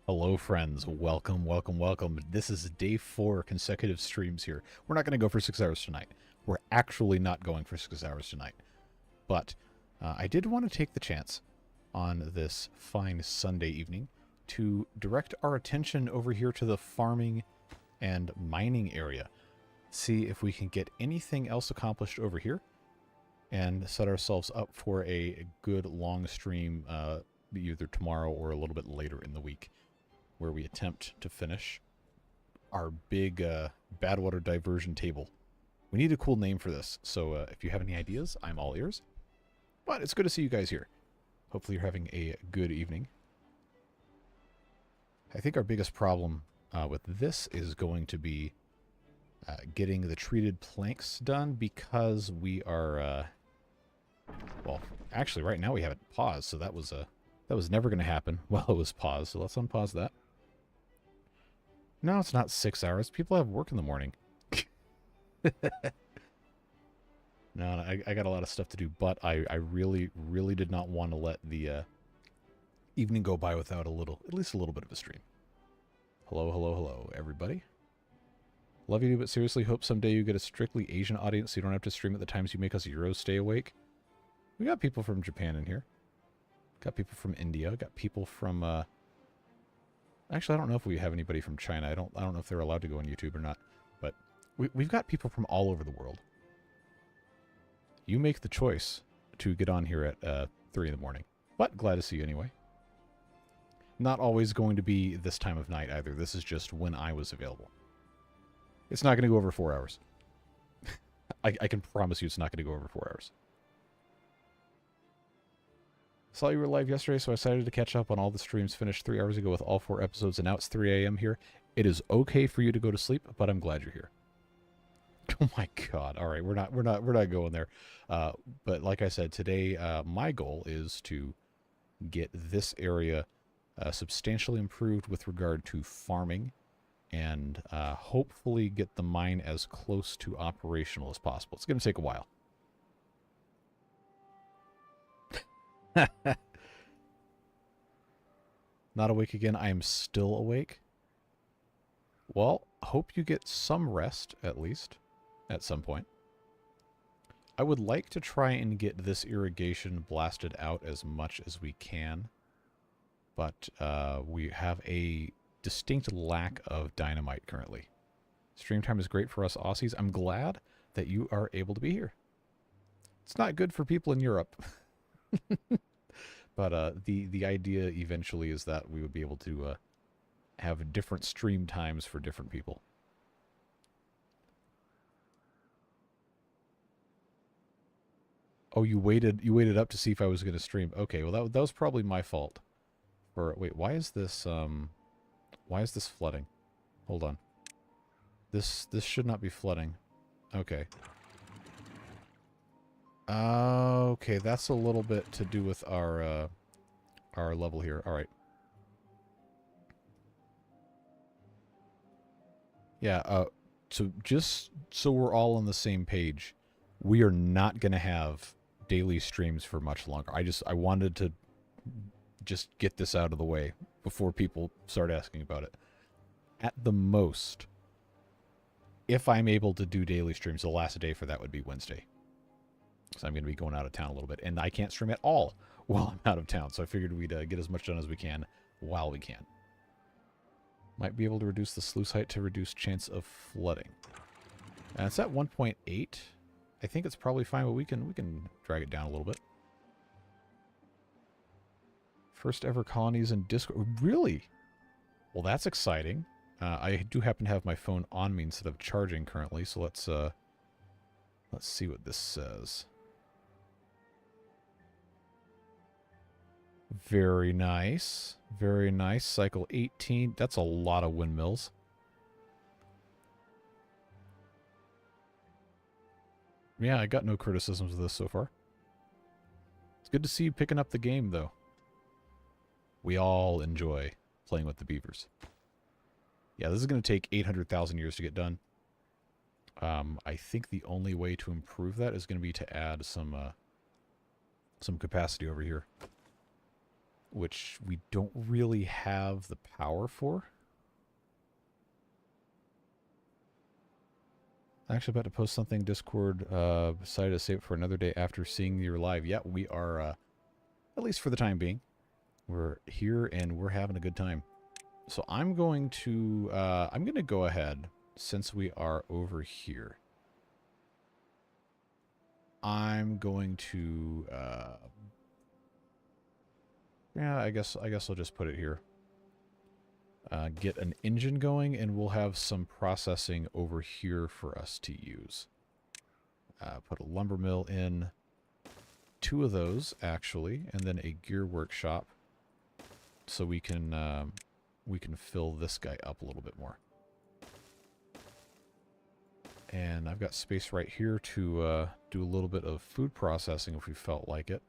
Hello, friends. Welcome, welcome, welcome. This is day 4 consecutive streams here. We're not going to go for 6 hours tonight. We're actually not going for 6 hours tonight. But I did want to take the chance on this fine Sunday evening to direct our attention over here to the farming and mining area. See if we can get anything else accomplished over here and set ourselves up for a good long stream either tomorrow or a little bit later in the week, where we attempt to finish our big Badwater diversion table. We need a cool name for this, so if you have any ideas, I'm all ears. But it's good to see you guys here. Hopefully you're having a good evening. I think our biggest problem with this is going to be getting the treated planks done, because we are, well, actually right now we have it paused, so that was never going to happen while it was paused, so let's unpause that. No, it's not 6 hours. People have work in the morning. No, I got a lot of stuff to do, but I really, really did not want to let the evening go by without at least a little bit of a stream. Hello, hello, hello, everybody. Love you, but seriously hope someday you get a strictly Asian audience so you don't have to stream at the times you make us Euros stay awake. We got people from Japan in here. Got people from India. Got people from, actually, I don't know if we have anybody from China. I don't know if they're allowed to go on YouTube or not. But we've got people from all over the world. You make the choice to get on here at 3 in the morning. But glad to see you anyway. Not always going to be this time of night either. This is just when I was available. It's not going to go over 4 hours. I can promise you it's not going to go over 4 hours. Saw you were live yesterday, so I decided to catch up on all the streams finished 3 hours ago with all 4 episodes, and now it's 3 a.m. here. It is okay for you to go to sleep, but I'm glad you're here. Oh my god. All right, we're not going there. But like I said, today my goal is to get this area substantially improved with regard to farming, and hopefully get the mine as close to operational as possible. It's going to take a while. Not awake again. I am still awake. Well, hope you get some rest, at least, at some point. I would like to try and get this irrigation blasted out as much as we can, but we have a distinct lack of dynamite currently. Stream time is great for us Aussies. I'm glad that you are able to be here. It's not good for people in Europe. But the idea eventually is that we would be able to have different stream times for different people. Oh, you waited up to see if I was going to stream. Okay, well that was probably my fault. Or wait, why is this flooding? Hold on. This should not be flooding. Okay. Okay, that's a little bit to do with our level here. All right. Yeah, so just so we're all on the same page, we are not going to have daily streams for much longer. I wanted to just get this out of the way before people start asking about it. At the most, if I'm able to do daily streams, the last day for that would be Wednesday. So I'm going to be going out of town a little bit, and I can't stream at all while I'm out of town. So I figured we'd get as much done as we can while we can. Might be able to reduce the sluice height to reduce chance of flooding. And it's at 1.8. I think it's probably fine, but we can drag it down a little bit. First ever colonies in Discord. Really? Well, that's exciting. I do happen to have my phone on me instead of charging currently, so let's see what this says. Very nice. Very nice. Cycle 18. That's a lot of windmills. Yeah, I got no criticisms of this so far. It's good to see you picking up the game, though. We all enjoy playing with the beavers. Yeah, this is going to take 800,000 years to get done. I think the only way to improve that is going to be to add some capacity over here. which we don't really have the power for. I'm actually about to post something Discord, decided to save it for another day after seeing your live. Yeah, we are, at least for the time being, we're here and we're having a good time. So I'm going to go ahead, since we are over here. I'm going to, yeah, I guess I'll just put it here. Get an engine going, and we'll have some processing over here for us to use. Put a lumber mill in, 2 of those actually, and then a gear workshop, so we can fill this guy up a little bit more. And I've got space right here to do a little bit of food processing if we felt like it.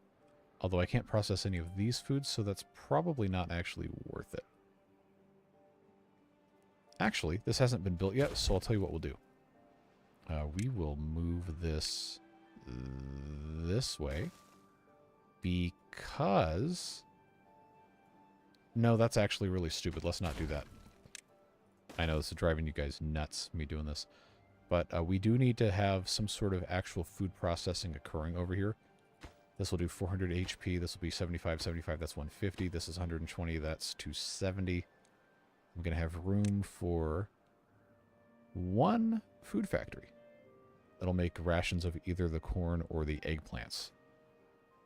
Although I can't process any of these foods, so that's probably not actually worth it. Actually, this hasn't been built yet, so I'll tell you what we'll do. We will move this way, because... No, that's actually really stupid. Let's not do that. I know this is driving you guys nuts, me doing this. But we do need to have some sort of actual food processing occurring over here. This will do 400 HP. This will be 75, 75. That's 150. This is 120. That's 270. I'm going to have room for 1 food factory. That'll make rations of either the corn or the eggplants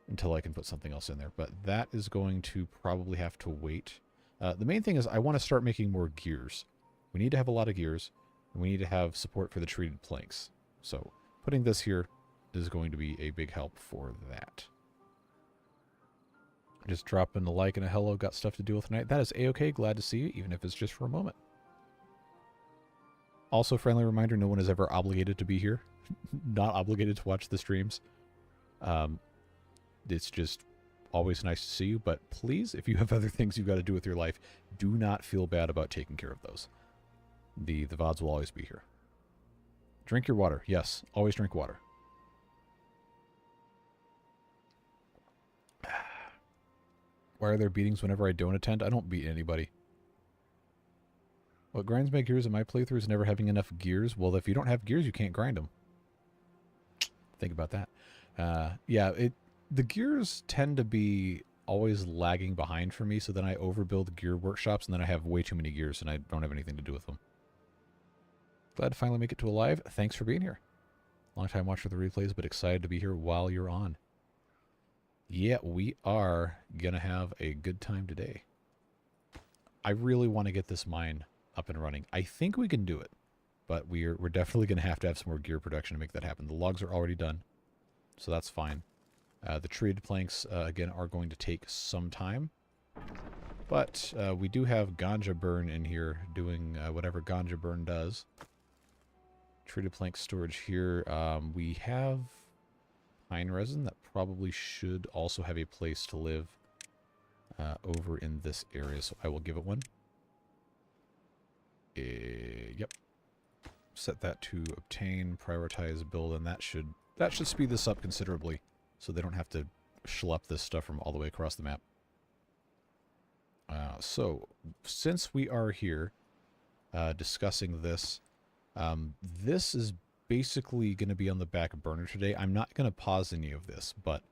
until I can put something else in there. But that is going to probably have to wait. The main thing is I want to start making more gears. We need to have a lot of gears. And we need to have support for the treated planks. So putting this here is going to be a big help for that. Just dropping a like and a hello. Got stuff to deal with tonight. That is A-okay. Glad to see you, even if it's just for a moment. Also, friendly reminder, no one is ever obligated to be here. Not obligated to watch the streams. It's just always nice to see you. But please, if you have other things you've got to do with your life, do not feel bad about taking care of those. The VODs will always be here. Drink your water. Yes, always drink water. Why are there beatings whenever I don't attend? I don't beat anybody. What grinds my gears in my playthrough is never having enough gears. Well, if you don't have gears, you can't grind them. Think about that. Yeah, the gears tend to be always lagging behind for me, so then I overbuild gear workshops, and then I have way too many gears, and I don't have anything to do with them. Glad to finally make it to a live. Thanks for being here. Long time watcher of the replays, but excited to be here while you're on. Yeah, we are going to have a good time today. I really want to get this mine up and running. I think we can do it, but we're definitely going to have some more gear production to make that happen. The logs are already done, so that's fine. The treated planks, again, are going to take some time. But we do have ganja burn in here doing whatever ganja burn does. Treated plank storage here. We have pine resin that probably should also have a place to live over in this area, so I will give it one. Yep. Set that to obtain, prioritize, build, and that should speed this up considerably, so they don't have to schlep this stuff from all the way across the map. So, since we are here discussing this, this is basically going to be on the back burner today. I'm not going to pause any of this, but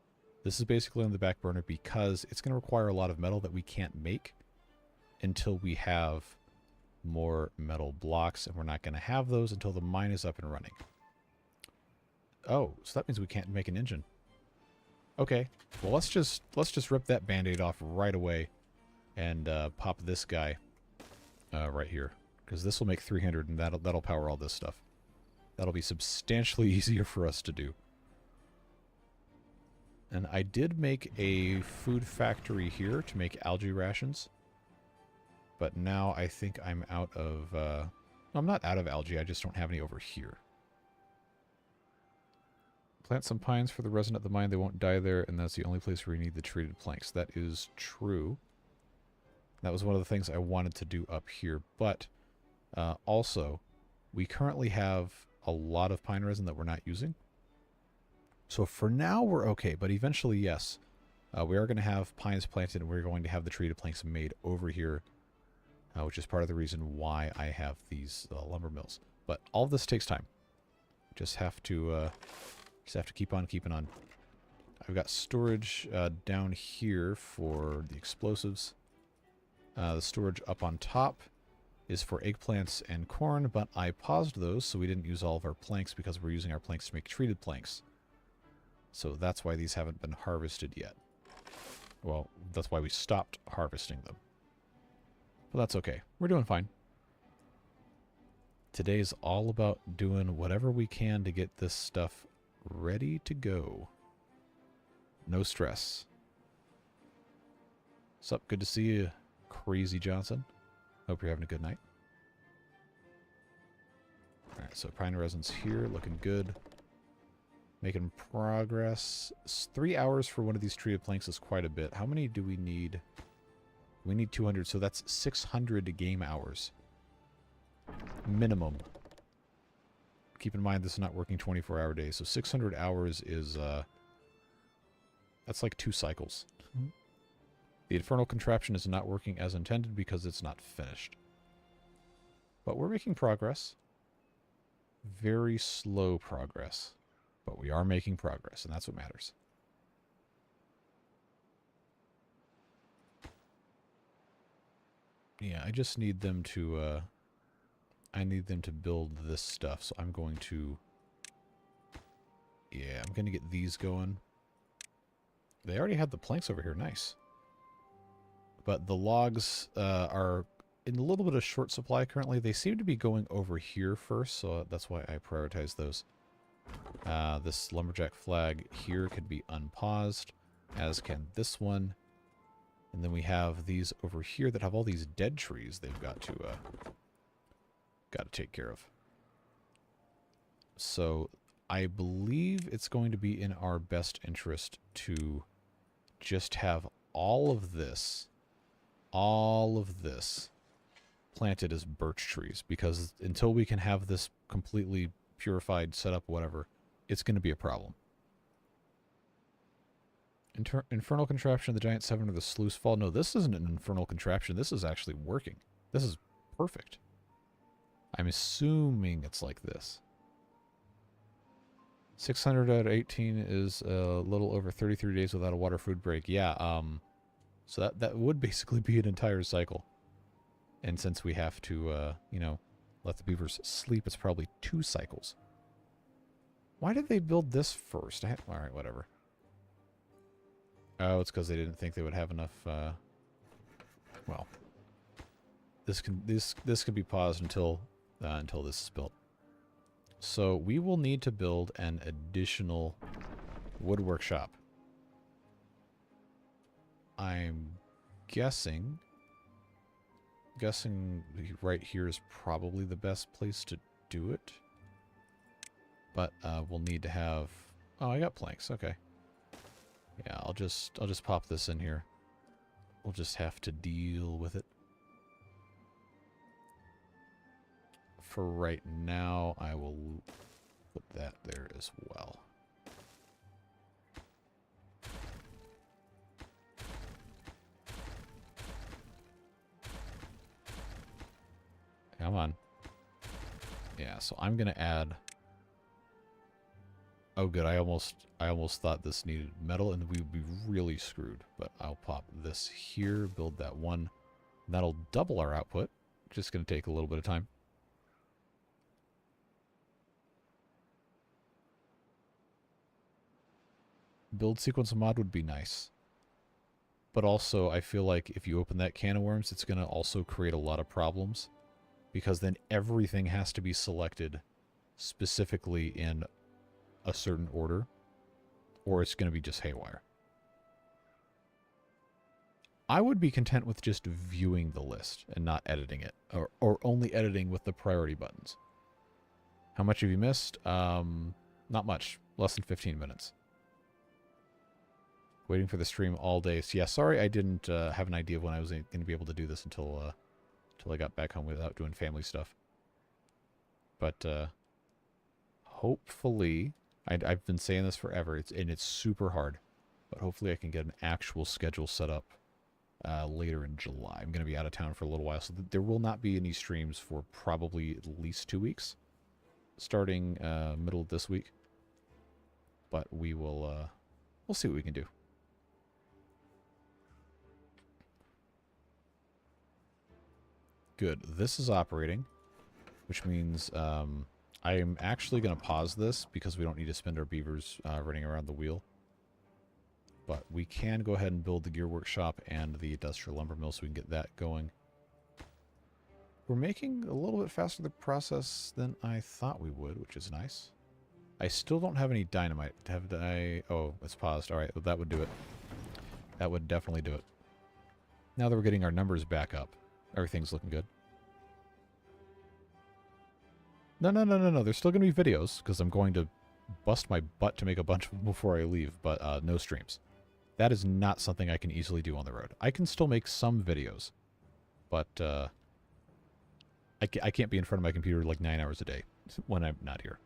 this is basically on the back burner because it's going to require a lot of metal that we can't make until we have more metal blocks, and we're not going to have those until the mine is up and running. Oh, so that means we can't make an engine. Okay, well let's just rip that band-aid off right away and pop this guy right here, because this will make 300, and that'll power all this stuff. That'll be substantially easier for us to do. And I did make a food factory here to make algae rations, but now I think I'm out of... I'm not out of algae, I just don't have any over here. Plant some pines for the resin at the mine, they won't die there, and that's the only place where you need the treated planks. That is true. That was one of the things I wanted to do up here, but also, we currently have a lot of pine resin that we're not using. So for now, we're okay, but eventually, yes, We are going to have pines planted, and we're going to have the treated planks made over here, which is part of the reason why I have these lumber mills. But all of this takes time. Just have to keep on keeping on. I've got storage down here for the explosives. The storage up on top is for eggplants and corn, but I paused those so we didn't use all of our planks because we're using our planks to make treated planks. So that's why these haven't been harvested yet. Well, that's why we stopped harvesting them. But that's okay. We're doing fine. Today's all about doing whatever we can to get this stuff ready to go. No stress. Sup, good to see you, Crazy Johnson. Hope you're having a good night. Alright, so pine resin's here, looking good. Making progress. 3 hours for one of these treated planks is quite a bit. How many do we need? We need 200, so that's 600 game hours. Minimum. Keep in mind this is not working 24-hour days, so 600 hours is, that's like 2 cycles. The infernal contraption is not working as intended because it's not finished. But we're making progress. Very slow progress. But we are making progress, and that's what matters. Yeah, I just need them to, I need them to build this stuff, so I'm going to... Yeah, I'm going to get these going. They already had the planks over here, nice. But the logs are in a little bit of short supply currently. They seem to be going over here first, so that's why I prioritize those. This lumberjack flag here can be unpaused, as can this one. And then we have these over here that have all these dead trees they've got to take care of. So I believe it's going to be in our best interest to just have all of this planted as birch trees, because until we can have this completely purified, set up, whatever, it's going to be a problem. Infernal contraption, the giant seven, or the sluice fall. No, this isn't an infernal contraption. This is actually working. This is perfect. I'm assuming it's like this. 600 out of 18 is a little over 33 days without a water food break. Yeah, so that would basically be an entire cycle. And since we have to, you know, let the beavers sleep, it's probably 2 cycles. Why did they build this first? Alright, whatever. Oh, it's because they didn't think they would have enough, well, this could be paused until this is built. So we will need to build an additional wood workshop. I'm guessing right here is probably the best place to do it. But we'll need to have... Oh, I got planks. Okay. Yeah, I'll just pop this in here. We'll just have to deal with it. For right now, I will put that there as well. Come on. Yeah, so I'm gonna add... Oh good, I almost thought this needed metal and we would be really screwed. But I'll pop this here, build that one. That'll double our output. Just gonna take a little bit of time. Build sequence mod would be nice. But also, I feel like if you open that can of worms, it's gonna also create a lot of problems. Because then everything has to be selected specifically in a certain order, or it's going to be just haywire. I would be content with just viewing the list and not editing it, or only editing with the priority buttons. How much have you missed? Not much. Less than 15 minutes. Waiting for the stream all day. So yeah, sorry I didn't have an idea of when I was going to be able to do this until I got back home without doing family stuff. But hopefully, I've been saying this forever, and it's super hard. But hopefully I can get an actual schedule set up later in July. I'm going to be out of town for a little while, so there will not be any streams for probably at least 2 weeks, starting middle of this week. But we will, we'll see what we can do. Good. This is operating, which means I am actually going to pause this because we don't need to spend our beavers running around the wheel. But we can go ahead and build the gear workshop and the industrial lumber mill so we can get that going. We're making a little bit faster the process than I thought we would, which is nice. I still don't have any dynamite. Have I? Oh, it's paused. All right, well, that would do it. That would definitely do it. Now that we're getting our numbers back up, everything's looking good. No. There's still going to be videos because I'm going to bust my butt to make a bunch of them before I leave, but no streams. That is not something I can easily do on the road. I can still make some videos, but I can't be in front of my computer like 9 hours a day when I'm not here.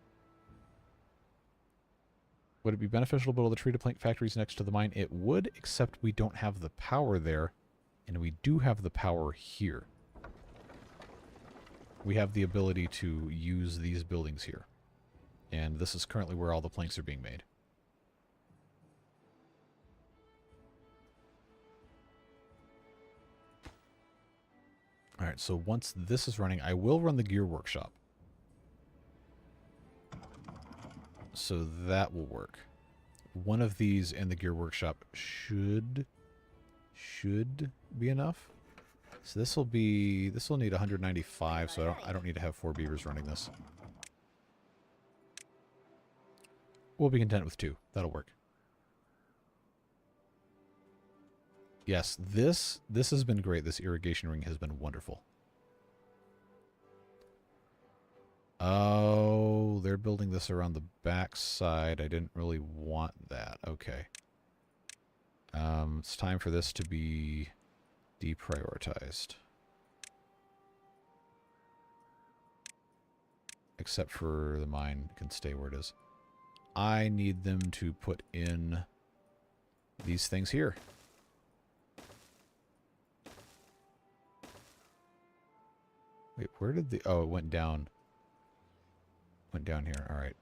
Would it be beneficial to build the treated plant factories next to the mine? It would, except we don't have the power there, and we do have the power here. We have the ability to use these buildings here. And this is currently where all the planks are being made. Alright, so once this is running, I will run the gear workshop. So that will work. One of these in the gear workshop should be enough. So this will need 195, so I don't need to have 4 beavers running this. We'll be content with 2. That'll work. Yes, this has been great. This irrigation ring has been wonderful. Oh, they're building this around the back side. I didn't really want that. Okay. It's time for this to be deprioritized. Except for the mine can stay where it is. I need them to put in these things here. Wait, where did the... Oh, it went down. Went down here. All right.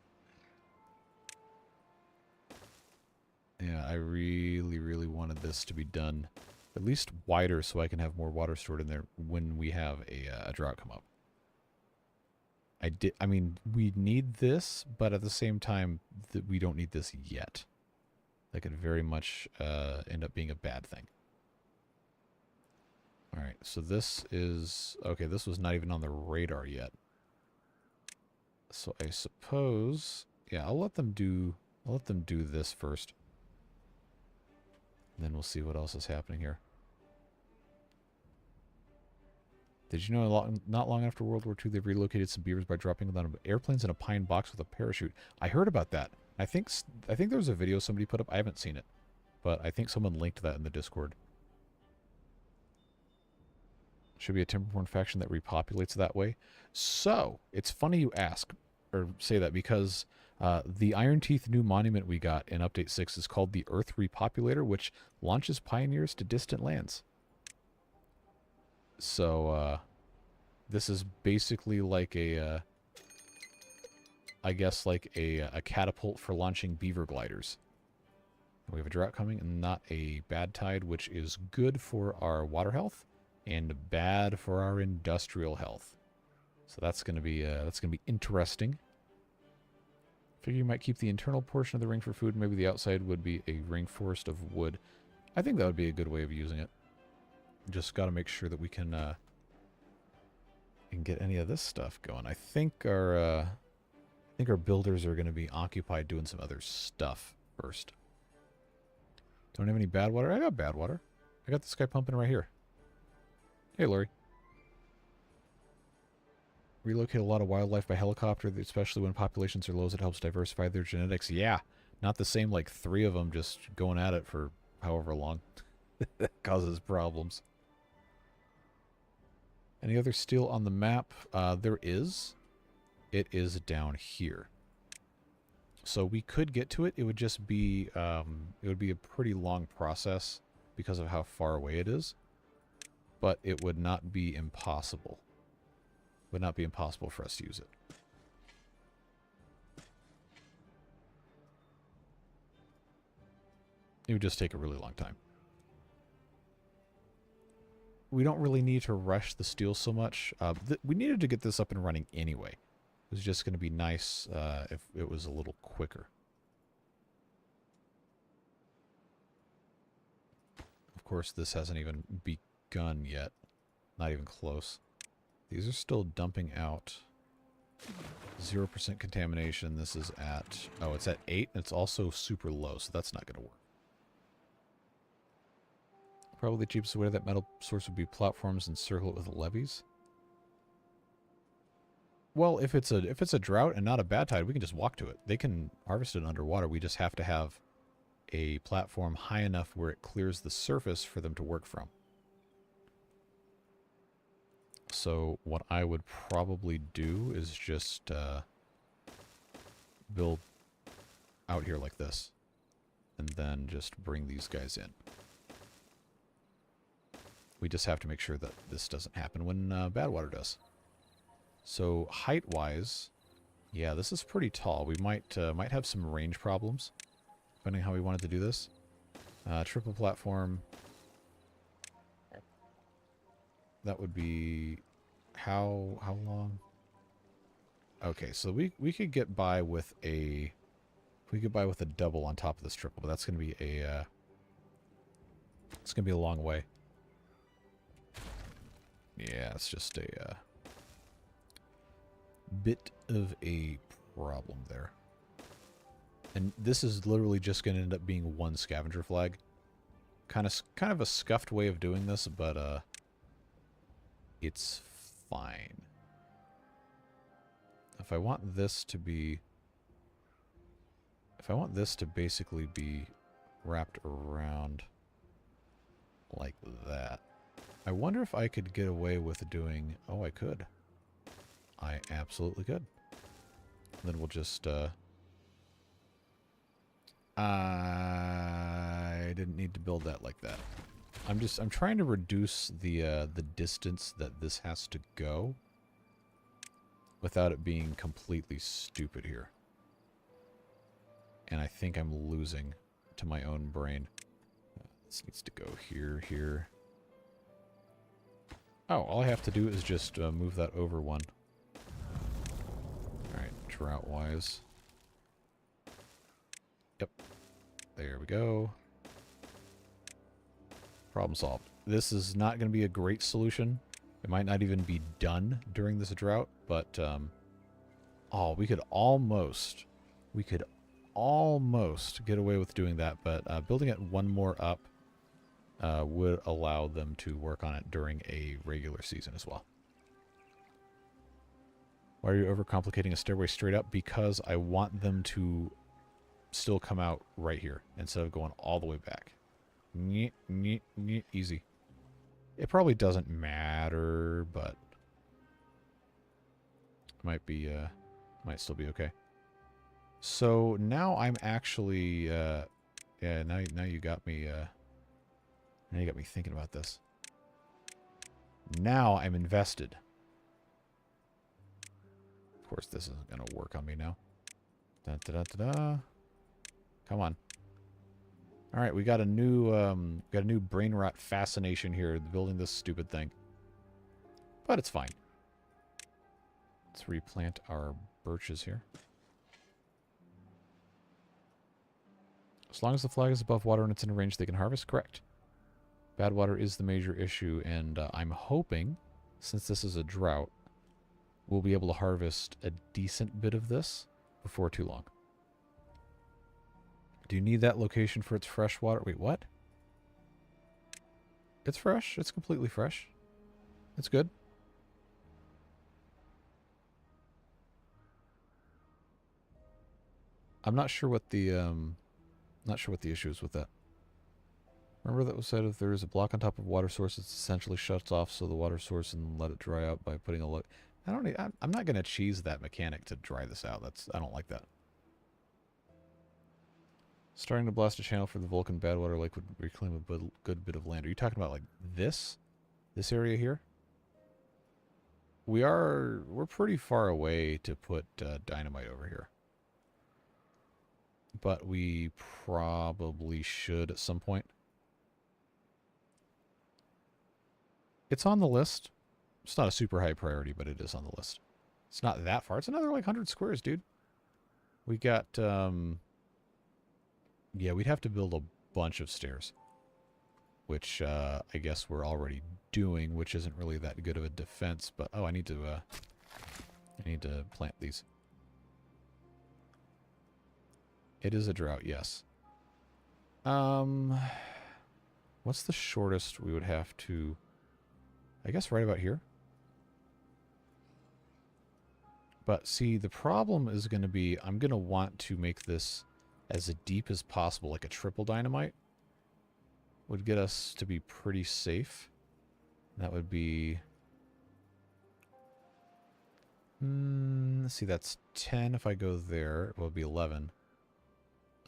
Yeah, I really wanted this to be done at least wider so I can have more water stored in there when we have a drought come up. I mean, we need this, but at the same time, we don't need this yet. That could very much end up being a bad thing. All right, so this is... Okay, this was not even on the radar yet. So I suppose... Yeah, I'll let them do this first. Then we'll see what else is happening here. Did you know not long after World War II, they relocated some beavers by dropping them on airplanes in a pine box with a parachute? I heard about that. I think there was a video somebody put up. I haven't seen it, but I think someone linked that in the Discord. Should be a Timberborn faction that repopulates that way. So it's funny you ask or say that because the Iron Teeth new monument we got in Update 6 is called the Earth Repopulator, which launches pioneers to distant lands. So, this is basically like a, I guess like a catapult for launching beaver gliders. We have a drought coming and not a bad tide, which is good for our water health and bad for our industrial health. So that's going to be interesting. Figure you might keep the internal portion of the ring for food. Maybe the outside would be a ring forest of wood. I think that would be a good way of using it. Just got to make sure that we can get any of this stuff going. I think our builders are going to be occupied doing some other stuff first. Don't have any bad water. I got bad water. I got this guy pumping right here. Hey, Lori. Relocate a lot of wildlife by helicopter, especially when populations are low. It helps diversify their genetics. Yeah, not the same like 3 of them just going at it for however long. That causes problems. Any other steel on the map? There is. It is down here. So we could get to it. It would just be it would be a pretty long process because of how far away it is. But it would not be impossible. Would not be impossible for us to use it. It would just take a really long time. We don't really need to rush the steel so much. We needed to get this up and running anyway. It was just going to be nice if it was a little quicker. Of course, this hasn't even begun yet. Not even close. These are still dumping out 0% contamination. This is at, oh, it's at 8. It's also super low, so that's not going to work. Probably the cheapest way to that metal source would be platforms and circle it with levees. Well, if it's a drought and not a bad tide, we can just walk to it. They can harvest it underwater. We just have to have a platform high enough where it clears the surface for them to work from. So what I would probably do is just build out here like this, and then just bring these guys in. We just have to make sure that this doesn't happen when Badwater does. So height-wise, yeah, this is pretty tall. We might have some range problems, depending on how we wanted to do this. Triple platform. That would be how long? Okay, so we could get by with a double on top of this triple, but that's going to be a it's going to be a long way. Yeah, it's just a bit of a problem there. And this is literally just going to end up being one scavenger flag. Kind of a scuffed way of doing this, but it's fine. If I want this to basically be wrapped around like that. I wonder if I could get away with doing... Oh, I could. I absolutely could. Then we'll just... I didn't need to build that like that. I'm trying to reduce the distance that this has to go without it being completely stupid here. And I think I'm losing to my own brain. This needs to go here, here. Oh, all I have to do is just move that over one. Alright, drought-wise. Yep. There we go. Problem solved. This is not going to be a great solution. It might not even be done during this drought, but... oh, we could almost get away with doing that, but building it one more up would allow them to work on it during a regular season as well. Why are you overcomplicating a stairway straight up? Because I want them to still come out right here instead of going all the way back. Easy. It probably doesn't matter, but might still be okay. So now I'm actually yeah, now you got me now you got me thinking about this. Now I'm invested. Of course, this isn't going to work on me now. Da, da, da, da, da. Come on. All right, we got a new brain rot fascination here building this stupid thing. But it's fine. Let's replant our birches here. As long as the flag is above water and it's in a range they can harvest, correct. Badwater is the major issue, and I'm hoping, since this is a drought, we'll be able to harvest a decent bit of this before too long. Do you need that location for its fresh water? Wait, what? It's fresh. It's completely fresh. It's good. I'm not sure what the issue is with that. Remember that was said if there is a block on top of a water source, it essentially shuts off so the water source and let it dry out by putting a look. I'm not going to cheese that mechanic to dry this out. I don't like that. Starting to blast a channel for the Vulcan Badwater Lake would reclaim a good bit of land. Are you talking about like this? This area here? We're pretty far away to put dynamite over here. But we probably should at some point. It's on the list. It's not a super high priority, but it is on the list. It's not that far. It's another like 100 squares, dude. We got, yeah, we'd have to build a bunch of stairs. Which, I guess we're already doing, which isn't really that good of a defense, but, oh, I need to plant these. It is a drought, yes. What's the shortest we would have to, I guess right about here? But see, the problem is going to be, I'm going to want to make this as deep as possible, like a triple dynamite. Would get us to be pretty safe. That would be... let's see, that's 10 if I go there. It will be 11.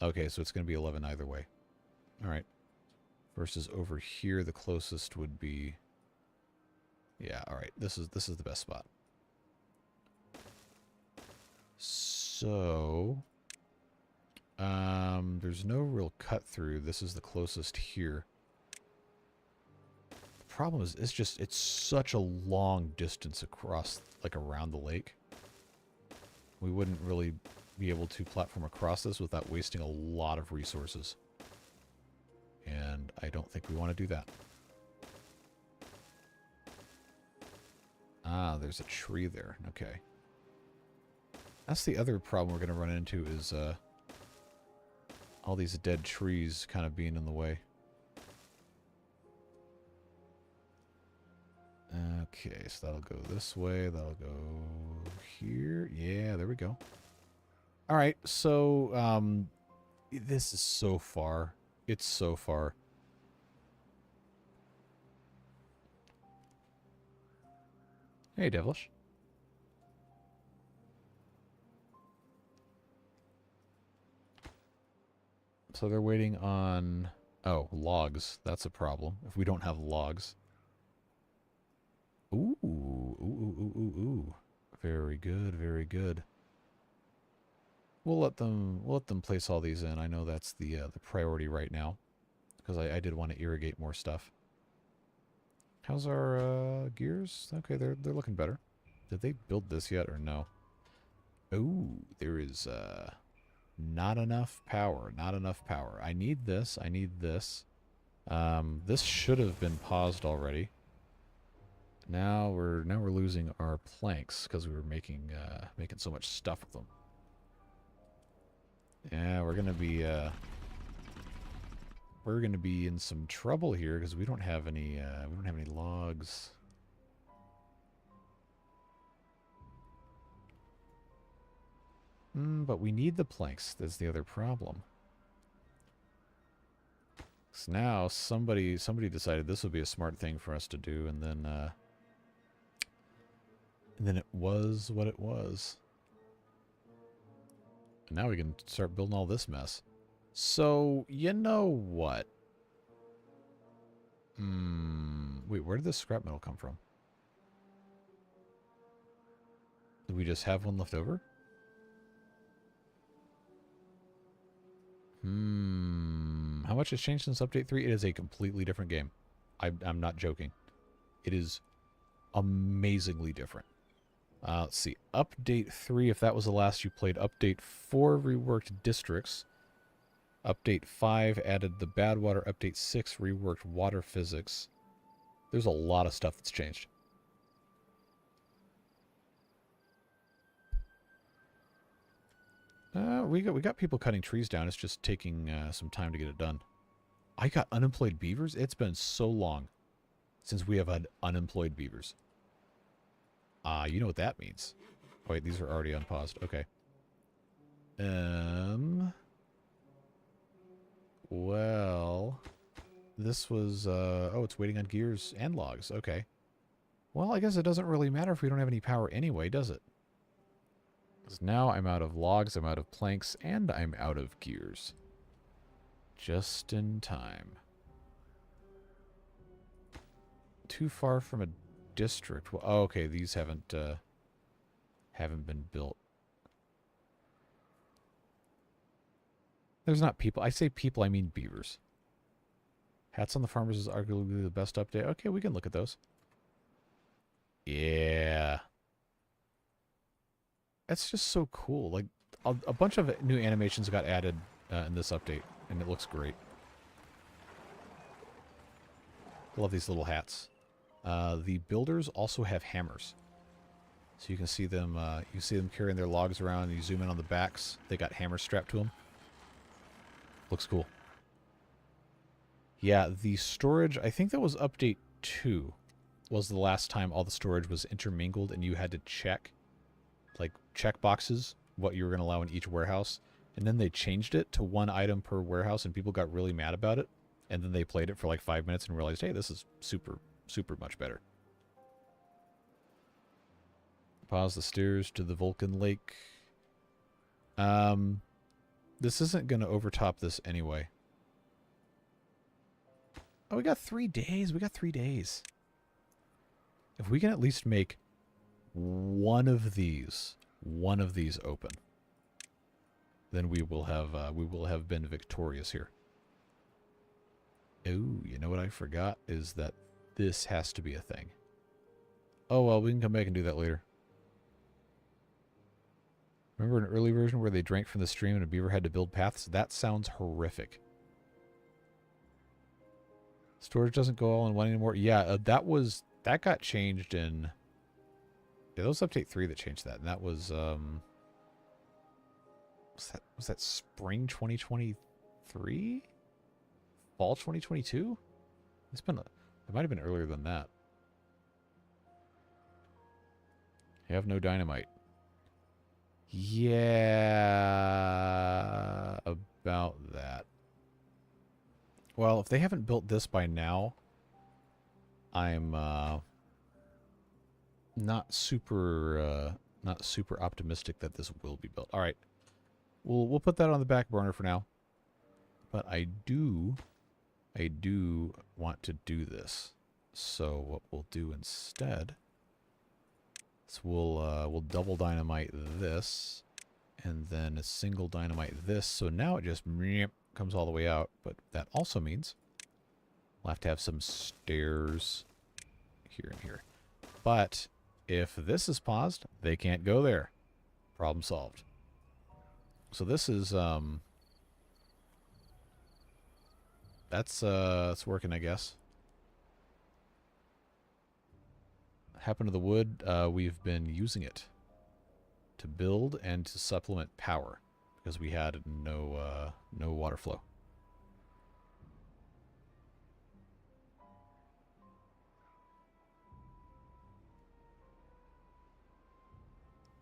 Okay, so it's going to be 11 either way. Alright. Versus over here, the closest would be... Yeah, alright. This is the best spot. So... there's no real cut through. This is the closest here. The problem is, it's such a long distance across, like around the lake. We wouldn't really be able to platform across this without wasting a lot of resources. And I don't think we want to do that. Ah, there's a tree there. Okay. That's the other problem we're going to run into is, all these dead trees kind of being in the way. Okay, so that'll go this way. That'll go here. Yeah, there we go. All right, so this is so far. It's so far. Hey, Devilish. So they're waiting on... Oh, logs. That's a problem. If we don't have logs. Ooh, ooh, ooh, ooh, ooh, ooh. Very good, very good. We'll let them place all these in. I know that's the priority right now, because I did want to irrigate more stuff. How's our gears? Okay, they're looking better. Did they build this yet or no? Ooh, there is not enough power. Not enough power. I need this. I need this. This should have been paused already. Now we're losing our planks because we were making so much stuff with them. Yeah, we're gonna be in some trouble here because we don't have any logs. But we need the planks. That's the other problem. So now somebody decided this would be a smart thing for us to do, and then it was what it was. And now we can start building all this mess. So, you know what? Wait, where did this scrap metal come from? Did we just have one left over? How much has changed since Update 3? It is a completely different game. I'm not joking. It is amazingly different. Let's see. Update 3, if that was the last you played. Update 4 reworked districts. Update 5 added the Badwater. Update 6 reworked water physics. There's a lot of stuff that's changed. We got people cutting trees down. It's just taking some time to get it done. I got unemployed beavers? It's been so long since we have had unemployed beavers. You know what that means. Oh, wait, these are already unpaused. Okay. Well, this was, oh, it's waiting on gears and logs. Okay. Well, I guess it doesn't really matter if we don't have any power anyway, does it? Because now I'm out of logs, I'm out of planks, and I'm out of gears. Just in time. Too far from a district. Well, oh, okay, these haven't been built. There's not people. I say people, I mean beavers. Hats on the farmers is arguably the best update. Okay, we can look at those. Yeah. That's just so cool. Like, a bunch of new animations got added in this update, and it looks great. I love these little hats. The builders also have hammers. So you can see them carrying their logs around, and you zoom in on the backs. They got hammers strapped to them. Looks cool. Yeah, the storage, I think that was update 2, was the last time all the storage was intermingled and you had to check, like, check boxes, what you were going to allow in each warehouse. And then they changed it to 1 item per warehouse and people got really mad about it. And then they played it for like 5 minutes and realized, hey, this is super, super much better. Pause the stairs to the Vulcan Lake. This isn't going to overtop this anyway. Oh, we got 3 days. We got 3 days. If we can at least make one of these open, then we will have been victorious here. Oh, you know what I forgot is that this has to be a thing. Oh, well, we can come back and do that later. Remember an early version where they drank from the stream and a beaver had to build paths? That sounds horrific. Storage doesn't go all in one anymore. Yeah, that got changed in... Yeah, that was update 3 that changed that. And that was that spring 2023? Fall 2022? It might have been earlier than that. You have no dynamite. Yeah, about that. Well, if they haven't built this by now, I'm not super optimistic that this will be built. All right, we'll put that on the back burner for now. But I do want to do this. So what we'll do instead is we'll double dynamite this, and then a single dynamite this. So now it just comes all the way out. But that also means we'll have to have some stairs here and here. But if this is paused, they can't go there. Problem solved. So this is that's it's working, I guess. Happened to the wood, we've been using it to build and to supplement power because we had no water flow.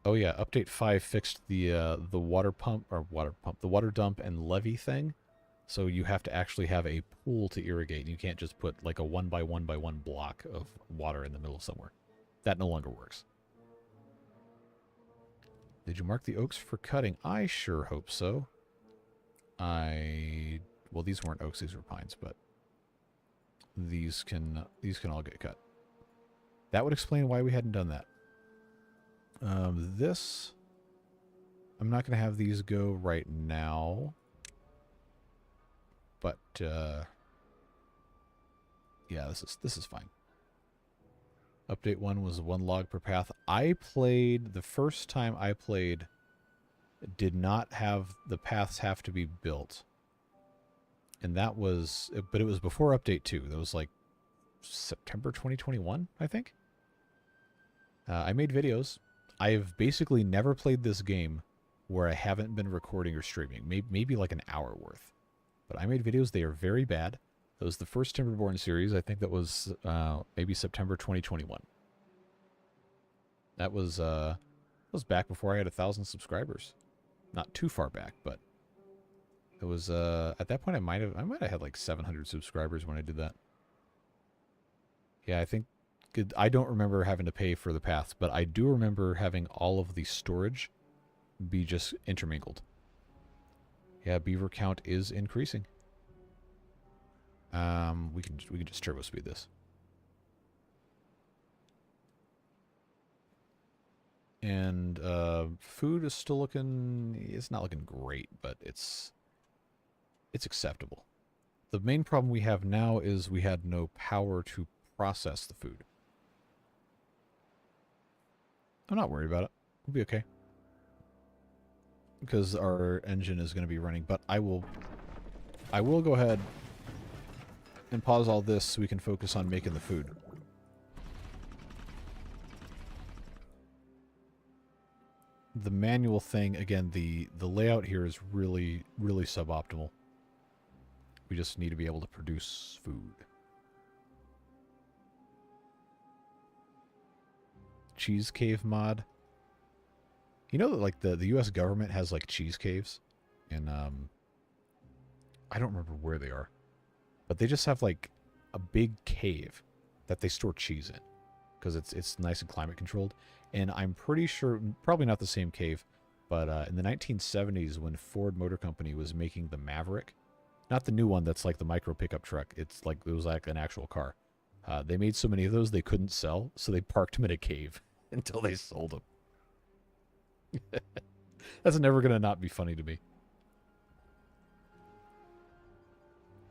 Oh yeah, update 5 fixed the water dump and levee thing. So you have to actually have a pool to irrigate. You can't just put like a 1 by 1 by 1 block of water in the middle of somewhere. That no longer works. Did you mark the oaks for cutting? I sure hope so. Well, these weren't oaks, these were pines, but these can all get cut. That would explain why we hadn't done that. This, I'm not going to have these go right now. But, yeah, this is fine. Update 1 was 1 log per path. The first time I played, did not have the paths have to be built. And that was, but it was before update 2. That was like September 2021, I think. I made videos. I've basically never played this game where I haven't been recording or streaming. Maybe like an hour worth. But I made videos. They are very bad. That was the first Timberborn series. I think that was maybe September 2021. That was back before I had 1,000 subscribers. Not too far back, but it was at that point I might have had like 700 subscribers when I did that. Yeah, I think I don't remember having to pay for the paths, but I do remember having all of the storage be just intermingled. Yeah, beaver count is increasing. We can just turbo speed this. And food is still looking, it's not looking great, but it's acceptable. The main problem we have now is we had no power to process the food. I'm not worried about it. We'll be okay. Because our engine is going to be running, but I will go ahead and pause all this so we can focus on making the food. The manual thing, again, the layout here is really, really suboptimal. We just need to be able to produce food. Cheese cave mod. You know that like the US government has like cheese caves, and I don't remember where they are, but they just have like a big cave that they store cheese in because it's nice and climate controlled. And I'm pretty sure, probably not the same cave, but in the 1970s when Ford Motor Company was making the Maverick, not the new one that's like the micro pickup truck, it's like it was like an actual car. They made so many of those they couldn't sell, so they parked them in a cave until they sold them. That's never going to not be funny to me.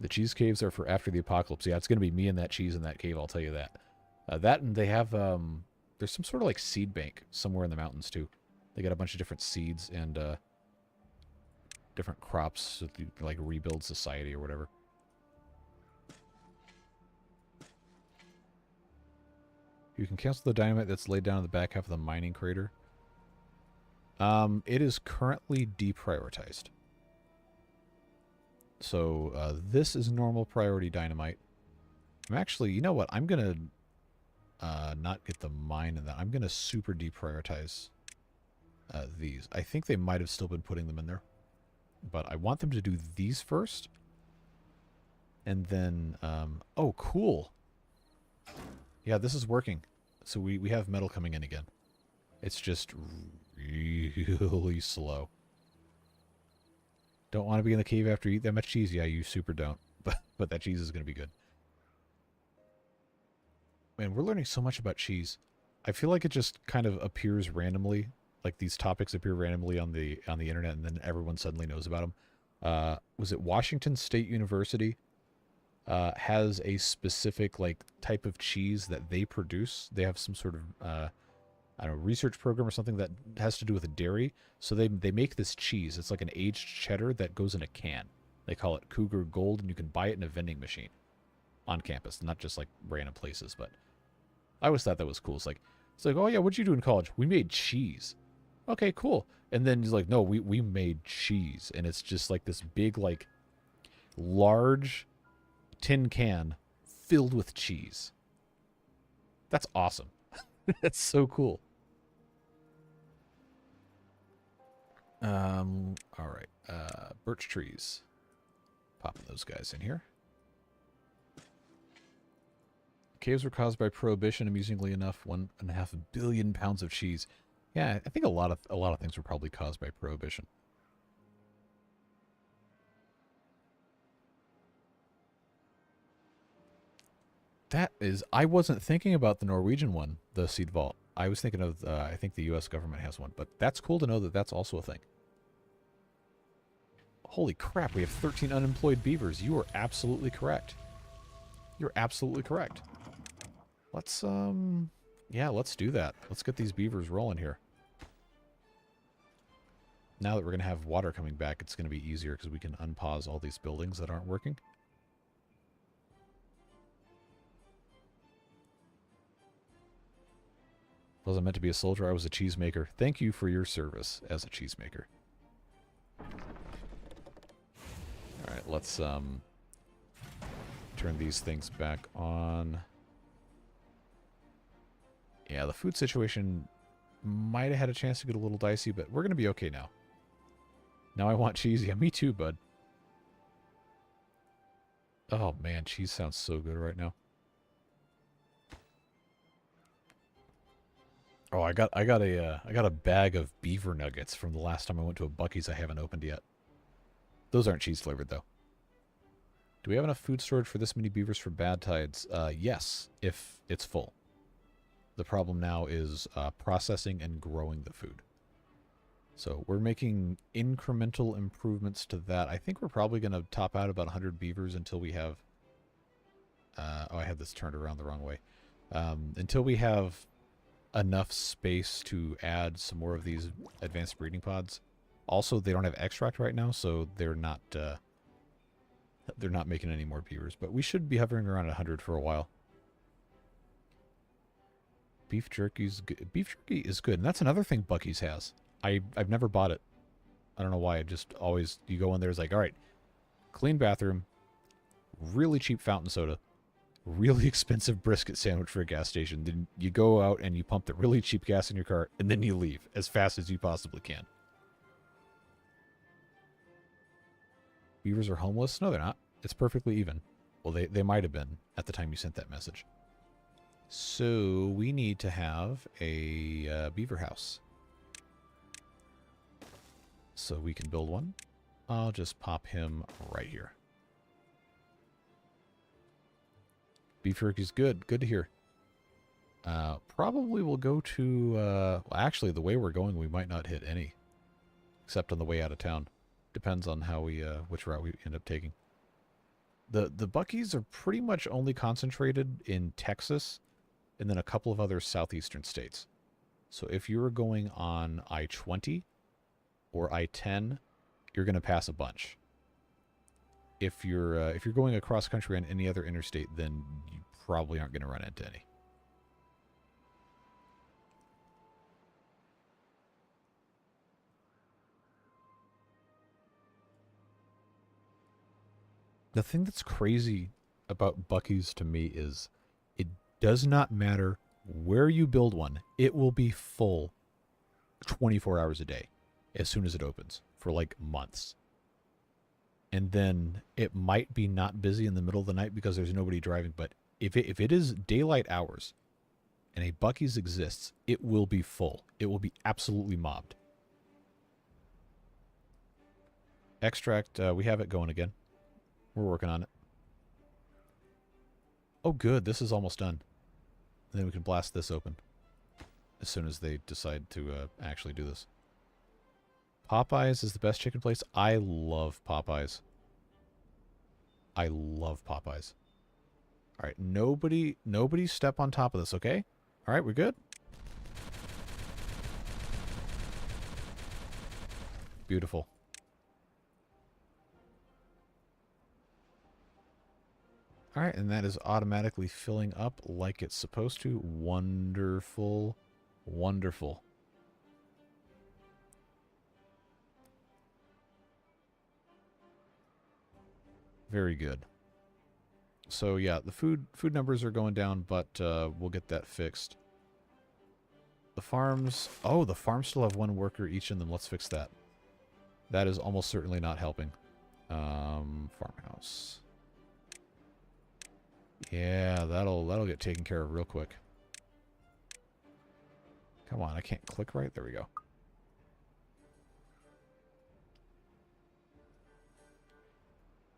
The cheese caves are for after the apocalypse. Yeah, it's going to be me and that cheese in that cave, I'll tell you that. That, and they have, there's some sort of like seed bank somewhere in the mountains too. They got a bunch of different seeds and different crops, so like rebuild society or whatever. You can cancel the dynamite that's laid down in the back half of the mining crater. It is currently deprioritized. So this is normal priority dynamite. I'm actually, you know what? I'm going to not get the mine in that. I'm going to super deprioritize these. I think they might have still been putting them in there. But I want them to do these first. And then, oh, cool. Yeah, this is working. So we have metal coming in again. It's just really slow. Don't want to be in the cave after you eat that much cheese. Yeah, you super don't. But that cheese is going to be good. Man, we're learning so much about cheese. I feel like it just kind of appears randomly. Like these topics appear randomly on the internet, and then everyone suddenly knows about them. Was it Washington State University has a specific like type of cheese that they produce? They have some sort of I don't know, research program or something that has to do with a dairy. So they make this cheese. It's like an aged cheddar that goes in a can. They call it Cougar Gold, and you can buy it in a vending machine on campus, not just like random places. But I always thought that was cool. It's like, oh yeah, what'd you do in college? We made cheese. Okay, cool. And then he's like, no, we made cheese. And it's just like this big, like, large tin can filled with cheese. That's awesome. That's so cool. All right. Birch trees. Popping those guys in here. Caves were caused by prohibition. Amusingly enough, 1.5 billion pounds of cheese. Yeah, I think a lot of things were probably caused by prohibition. That is, I wasn't thinking about the Norwegian one, the seed vault. I was thinking of, I think the U.S. government has one, but that's cool to know that that's also a thing. Holy crap, we have 13 unemployed beavers. You are absolutely correct. You're absolutely correct. Let's, yeah, let's do that. Let's get these beavers rolling here. Now that we're going to have water coming back, it's going to be easier because we can unpause all these buildings that aren't working. Wasn't meant to be a soldier, I was a cheesemaker. Thank you for your service as a cheesemaker. Alright, let's turn these things back on. Yeah, the food situation might have had a chance to get a little dicey, but we're going to be okay now. Now I want cheese. Yeah, me too, bud. Oh man, cheese sounds so good right now. Oh, I got a bag of beaver nuggets from the last time I went to a Buc-ee's I haven't opened yet. Those aren't cheese flavored though. Do we have enough food storage for this many beavers for bad tides? Yes, if it's full. The problem now is processing and growing the food. So we're making incremental improvements to that. I think we're probably going to top out about 100 beavers until we have... oh, I had this turned around the wrong way. Until we have enough space to add some more of these advanced breeding pods. Also, they don't have extract right now, so they're not making any more beavers. But we should be hovering around 100 for a while. Beef jerky's good. Beef jerky is good, and that's another thing Buc-ee's has. I've never bought it. I don't know why. I just always, you go in there, it's like, all right, clean bathroom, really cheap fountain soda, really expensive brisket sandwich for a gas station. Then you go out and you pump the really cheap gas in your car, and then you leave as fast as you possibly can. Beavers are homeless? No, they're not. It's perfectly even. Well, they might have been at the time you sent that message. So we need to have a beaver house. So we can build one. I'll just pop him right here. Beef jerky's good. Good to hear. Probably we'll go to... well, actually, the way we're going, we might not hit any. Except on the way out of town. Depends on how we, which route we end up taking. The Buc-ee's are pretty much only concentrated in Texas and then a couple of other southeastern states. So if you're going on I-20 or I-10, you're going to pass a bunch. If you're going across country on any other interstate, then you probably aren't going to run into any. The thing that's crazy about Buc-ee's to me is it does not matter where you build one. It will be full 24 hours a day as soon as it opens for like months. And then it might be not busy in the middle of the night because there's nobody driving. But if it is daylight hours and a Buc-ee's exists, it will be full. It will be absolutely mobbed. Extract, we have it going again. We're working on it. Oh, good. This is almost done. And then we can blast this open as soon as they decide to actually do this. Popeyes is the best chicken place. I love Popeyes. I love Popeyes. All right, nobody step on top of this, okay? All right, we're good? Beautiful. All right, and that is automatically filling up like it's supposed to. Wonderful. Wonderful. Very good. So yeah, the food numbers are going down, but we'll get that fixed. The farms... Oh, the farms still have one worker each in them. Let's fix that. That is almost certainly not helping. Farmhouse. Yeah, that'll get taken care of real quick. Come on, I can't click right. There we go.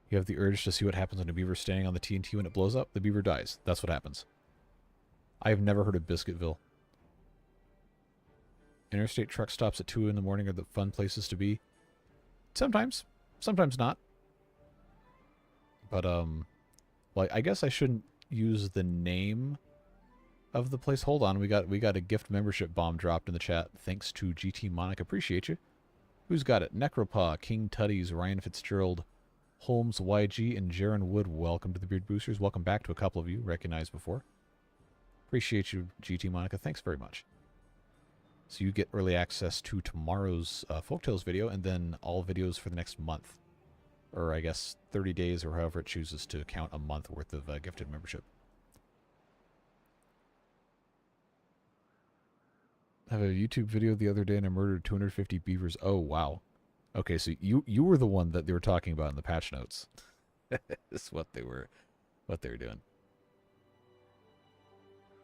You have the urge to see what happens when a beaver standing on the TNT when it blows up. The beaver dies. That's what happens. I've never heard of Biscuitville. Interstate truck stops at 2 in the morning are the fun places to be. Sometimes. Sometimes not. But, well, I guess I shouldn't use the name of the place. Hold on. We got a gift membership bomb dropped in the chat. Thanks to gtmonica. Appreciate you. Who's got it? Necropaw, King Tutties, Ryan Fitzgerald, Holmes, YG, and Jaron Wood. Welcome to the Beard Boosters. Welcome back to a couple of you recognized before. Appreciate you, gtmonica. Thanks very much. So you get early access to tomorrow's Folktales video and then all videos for the next month. Or I guess 30 days or however it chooses to count a month worth of gifted membership. I have a YouTube video the other day and I murdered 250 beavers. Oh, wow. Okay, so you were the one that they were talking about in the patch notes. That's what they were doing.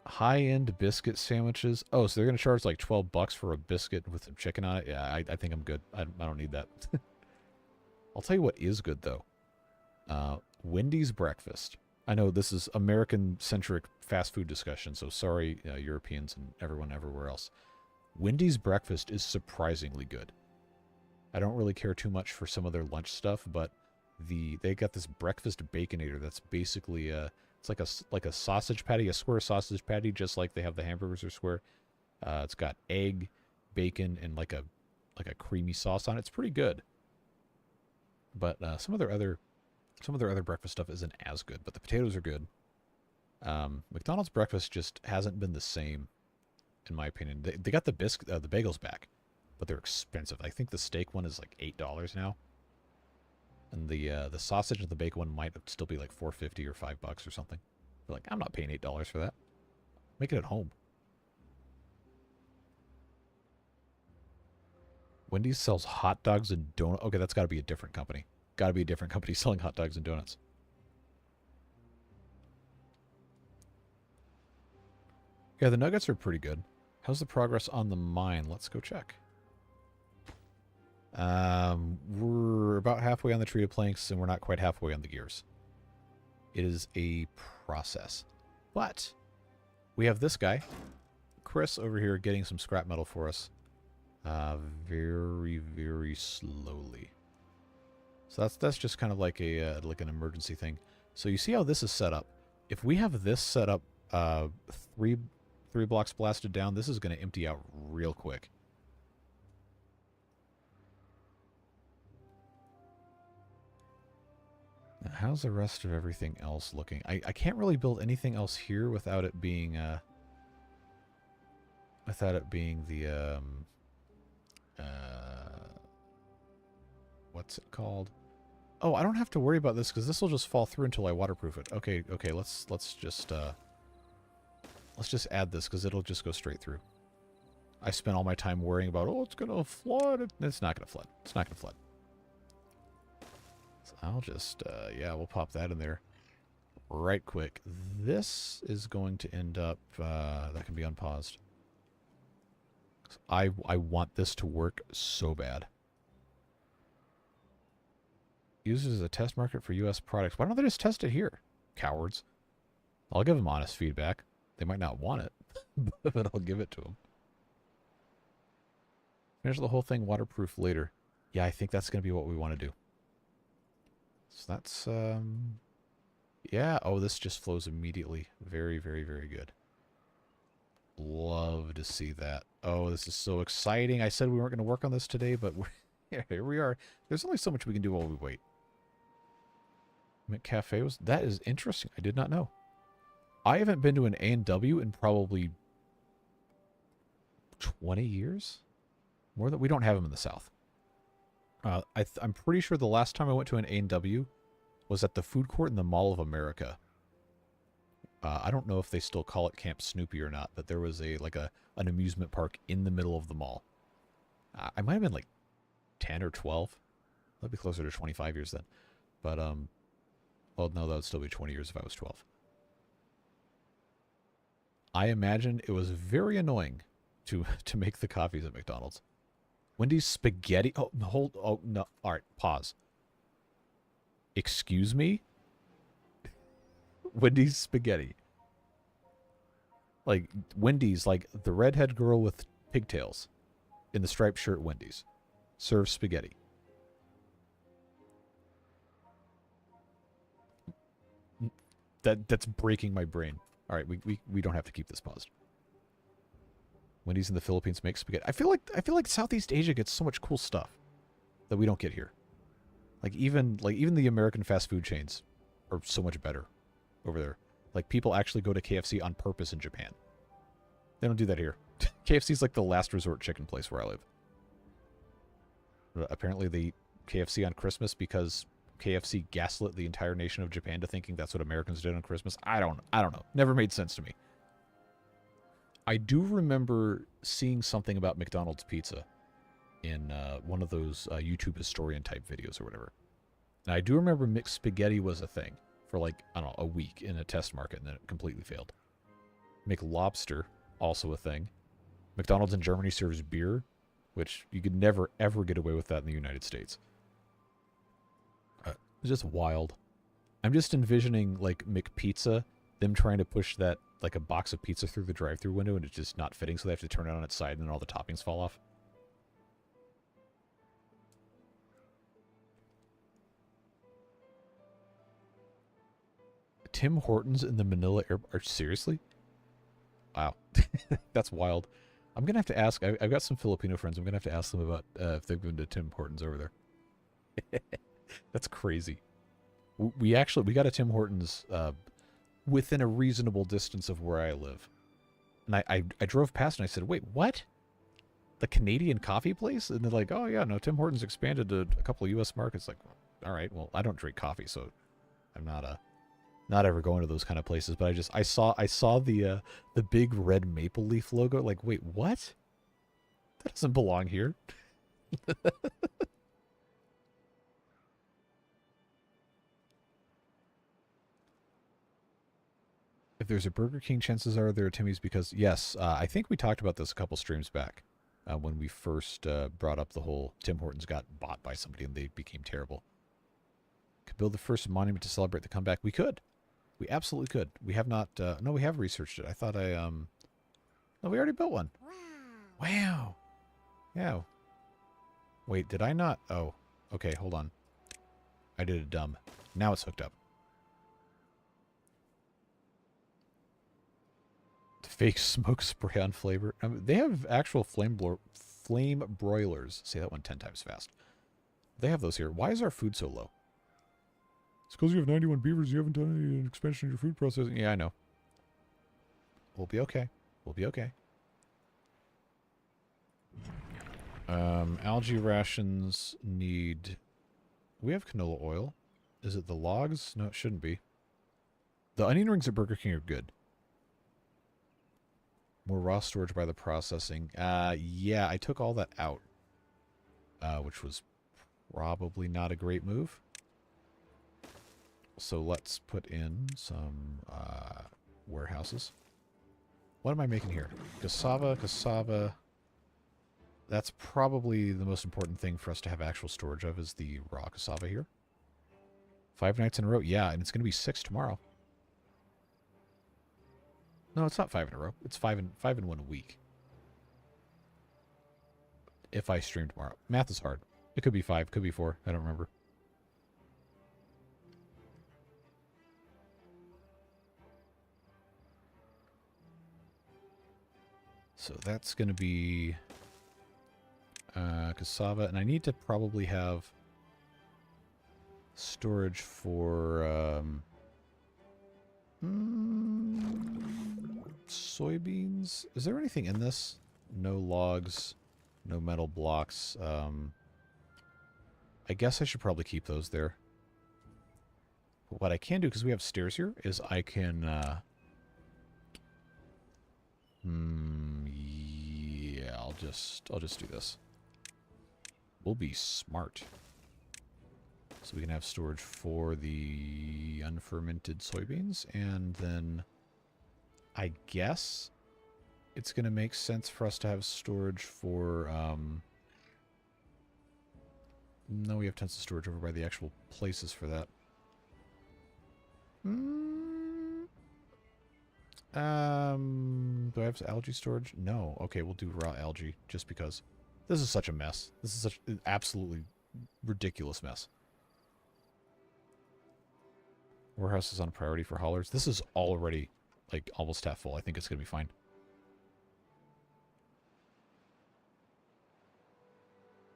High-end biscuit sandwiches. Oh, so they're going to charge like $12 for a biscuit with some chicken on it? Yeah, I think I'm good. I don't need that. I'll tell you what is good, though. Wendy's breakfast. I know this is American-centric fast food discussion, so sorry, Europeans and everyone everywhere else. Wendy's breakfast is surprisingly good. I don't really care too much for some of their lunch stuff, but they got this breakfast baconator that's basically it's like a sausage patty, a square sausage patty, just like they have the hamburgers are square. It's got egg, bacon, and like a creamy sauce on it. It's pretty good. But some of their other breakfast stuff isn't as good, but the potatoes are good. McDonald's breakfast just hasn't been the same, in my opinion. They got the bagels back, but they're expensive. I think the steak one is like $8 now, and the sausage and the bacon one might still be like $4.50 or $5 or something. But like, I'm not paying $8 for that. Make it at home. Wendy's sells hot dogs and donuts. Okay, that's got to be a different company. Got to be a different company selling hot dogs and donuts. Yeah, the nuggets are pretty good. How's the progress on the mine? Let's go check. We're about halfway on the tree of planks, and we're not quite halfway on the gears. It is a process. But we have this guy, Chris, over here getting some scrap metal for us. Very, very slowly. So that's just kind of like an emergency thing. So you see how this is set up. If we have this set up three blocks blasted down, this is going to empty out real quick. Now, how's the rest of everything else looking? I can't really build anything else here without it being the what's it called? Oh, I don't have to worry about this because this will just fall through until I waterproof it. Okay, let's just add this because it'll just go straight through. I spent all my time worrying about, oh, it's gonna flood. It's not gonna flood. It's not gonna flood. So I'll just yeah, we'll pop that in there right quick. This is going to end up that can be unpaused. I want this to work so bad. Used as a test market for U.S. products. Why don't they just test it here? Cowards. I'll give them honest feedback. They might not want it, but I'll give it to them. Finish the whole thing waterproof later. Yeah, I think that's going to be what we want to do. So that's, yeah. Oh, this just flows immediately. Very, very, very good. Love to see that. Oh, this is so exciting. I said we weren't going to work on this today, but yeah, here we are. There's only so much we can do while we wait. McCafe was... That is interesting. I did not know. I haven't been to an A&W in probably 20 years? More than... We don't have them in the South. I'm pretty sure the last time I went to an A&W was at the food court in the Mall of America. I don't know if they still call it Camp Snoopy or not, but there was an amusement park in the middle of the mall. I might have been like 10 or 12. That'd be closer to 25 years then. But, well, no, that would still be 20 years if I was 12. I imagine it was very annoying to make the coffees at McDonald's. Wendy's spaghetti. Oh, hold. Oh, no. All right, pause. Excuse me? Wendy's spaghetti. Like, Wendy's, like the redhead girl with pigtails in the striped shirt Wendy's serves spaghetti. That's breaking my brain. All right, we don't have to keep this paused. Wendy's in the Philippines makes spaghetti. I feel like Southeast Asia gets so much cool stuff that we don't get here. Like even the American fast food chains are so much better over there. Like people actually go to KFC on purpose in Japan. They don't do that here. KFC's like the last resort chicken place where I live. Apparently they eat KFC on Christmas because KFC gaslit the entire nation of Japan to thinking that's what Americans did on Christmas. I don't know. Never made sense to me. I do remember seeing something about McDonald's pizza in one of those YouTube historian type videos or whatever. And I do remember mixed spaghetti was a thing for like, I don't know, a week in a test market, and then it completely failed. McLobster, also a thing. McDonald's in Germany serves beer, which you could never, ever get away with that in the United States. It's just wild. I'm just envisioning, like, McPizza, them trying to push that, like, a box of pizza through the drive-thru window, and it's just not fitting, so they have to turn it on its side, and then all the toppings fall off. Tim Hortons in the Manila airport. Seriously? Wow. That's wild. I'm going to have to ask. I've got some Filipino friends. I'm going to have to ask them about if they've been to Tim Hortons over there. That's crazy. We got a Tim Hortons within a reasonable distance of where I live. And I drove past and I said, wait, what? The Canadian coffee place? And they're like, oh, yeah, no, Tim Hortons expanded to a couple of U.S. markets. Like, all right, well, I don't drink coffee, so I'm not ever going to those kind of places. But I saw the big red maple leaf logo. Like, wait, what? That doesn't belong here. If there's a Burger King, chances are there are Timmy's because, yes, I think we talked about this a couple streams back when we first brought up the whole Tim Hortons got bought by somebody and they became terrible. Could build the first monument to celebrate the comeback. We could. We absolutely could. We have not, no, we have researched it. I thought no, we already built one. Wow. Yeah. Wait, did I not? Oh, okay, hold on. I did a dumb. Now it's hooked up. Fake smoke spray on flavor. They have actual flame broilers. Say that one 10 times fast. They have those here. Why is our food so low? It's because you have 91 beavers. You haven't done any expansion of your food processing. Yeah, I know. We'll be okay. We'll be okay. Algae rations need... We have canola oil. Is it the logs? No, it shouldn't be. The onion rings at Burger King are good. More raw storage by the processing. Yeah, I took all that out. Which was probably not a great move. So let's put in some warehouses. What am I making here? Cassava. That's probably the most important thing for us to have actual storage of is the raw cassava here. 5 nights in a row. Yeah, and it's going to be 6 tomorrow. No, it's not 5 in a row. It's 5 in 1 week. If I stream tomorrow. Math is hard. It could be 5, could be 4. I don't remember. So that's going to be cassava. And I need to probably have storage for... soybeans? Is there anything in this? No logs, no metal blocks. I guess I should probably keep those there. But what I can do, because we have stairs here, is I can... yeah, I'll just do this. We'll be smart. So we can have storage for the unfermented soybeans, and then I guess it's going to make sense for us to have storage for, no, we have tons of storage over by the actual places for that. Do I have algae storage? No. Okay, we'll do raw algae, just because. This is such a mess. This is such an absolutely ridiculous mess. Warehouse is on priority for haulers. This is already, like, almost half full. I think it's going to be fine.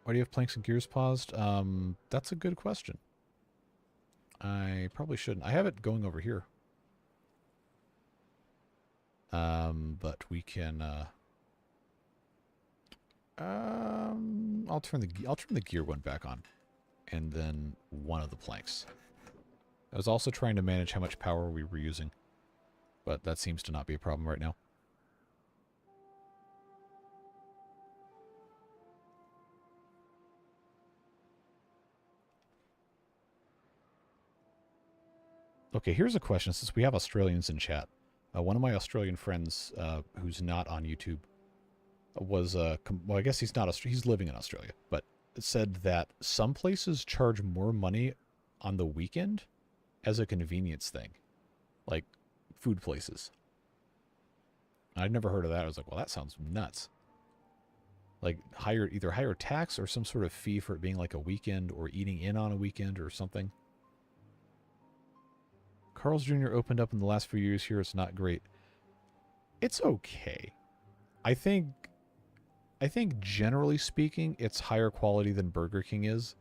Why do you have planks and gears paused? That's a good question. I probably shouldn't. I have it going over here. But we can, I'll turn the gear one back on. And then one of the planks. I was also trying to manage how much power we were using. But that seems to not be a problem right now. Okay, here's a question, since we have Australians in chat. One of my Australian friends, who's not on YouTube, was, well, I guess he's not, he's living in Australia, but said that some places charge more money on the weekend as a convenience thing, like food places. I'd never heard of that. I was like, well, that sounds nuts. Like either higher tax or some sort of fee for it being like a weekend or eating in on a weekend or something. Carl's Jr. opened up in the last few years here. It's not great. It's okay. I think generally speaking, it's higher quality than Burger King is,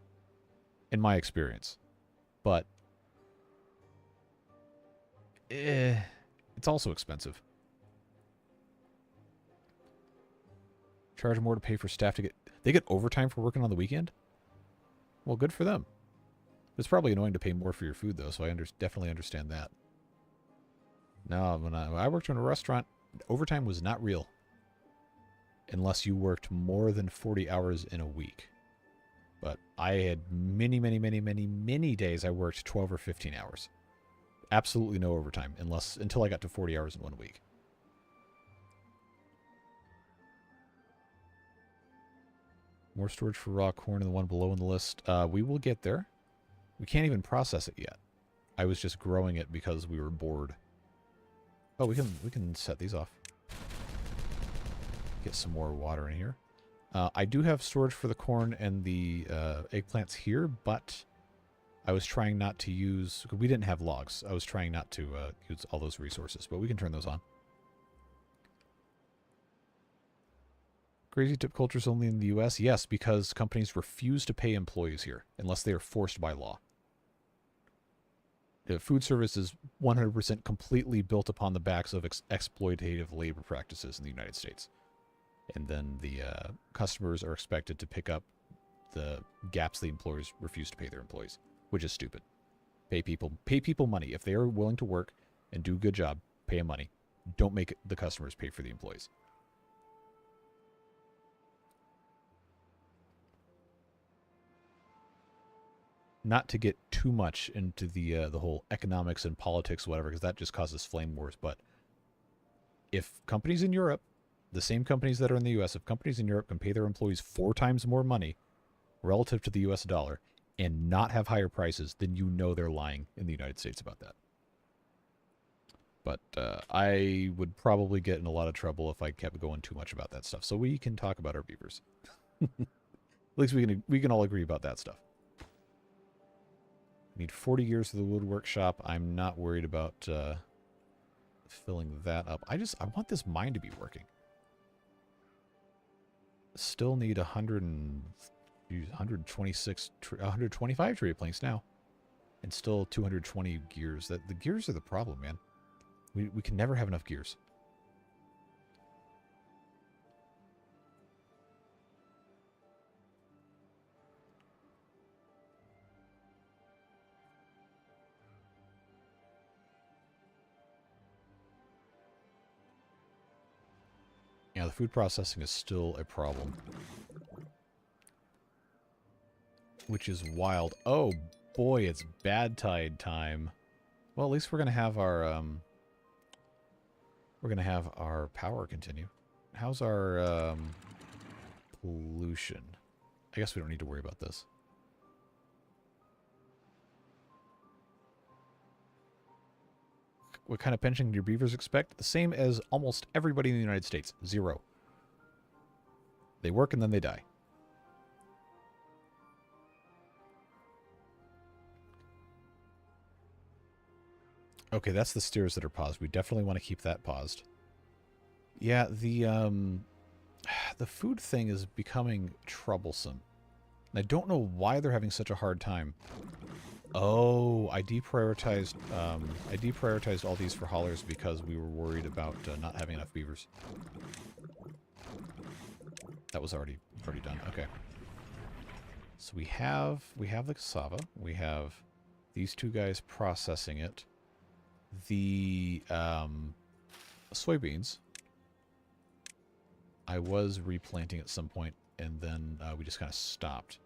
in my experience. But it's also expensive. Charge more to pay for staff to get... They get overtime for working on the weekend? Well, good for them. It's probably annoying to pay more for your food, though, so I definitely understand that. No, when I worked in a restaurant, overtime was not real. Unless you worked more than 40 hours in a week. But I had many days I worked 12 or 15 hours. Absolutely no overtime, until I got to 40 hours in 1 week. More storage for raw corn than the one below in the list. We will get there. We can't even process it yet. I was just growing it because we were bored. Oh, we can set these off. Get some more water in here. I do have storage for the corn and the eggplants here, but I was trying not to use... We didn't have logs. I was trying not to use all those resources, but we can turn those on. Crazy tip culture is only in the U.S.? Yes, because companies refuse to pay employees here unless they are forced by law. The food service is 100% completely built upon the backs of exploitative labor practices in the United States. And then the customers are expected to pick up the gaps the employers refuse to pay their employees, which is stupid. Pay people money. If they are willing to work and do a good job, pay them money. Don't make the customers pay for the employees. Not to get too much into the whole economics and politics, whatever, because that just causes flame wars. But if companies in Europe, the same companies that are in the U.S., if companies in Europe can pay their employees 4 times more money relative to the U.S. dollar and not have higher prices, then you know they're lying in the United States about that. But I would probably get in a lot of trouble if I kept going too much about that stuff. So we can talk about our beavers. At least we can all agree about that stuff. Need 40 years for the wood workshop. I'm not worried about filling that up. I want this mine to be working. Still need 125 trade planks now. And still 220 gears. The gears are the problem, man. We can never have enough gears. Yeah, the food processing is still a problem. Which is wild. Oh boy, it's bad tide time. Well, at least we're gonna have our power continue. How's our pollution? I guess we don't need to worry about this. What kind of pension do your beavers expect? The same as almost everybody in the United States. 0. They work and then they die. Okay, that's the steers that are paused. We definitely want to keep that paused. Yeah, the food thing is becoming troublesome. And I don't know why they're having such a hard time. Oh, I deprioritized all these for haulers because we were worried about not having enough beavers. That was already done. Okay. So we have the cassava. We have these 2 guys processing it. The soybeans I was replanting at some point, and then we just kind of stopped.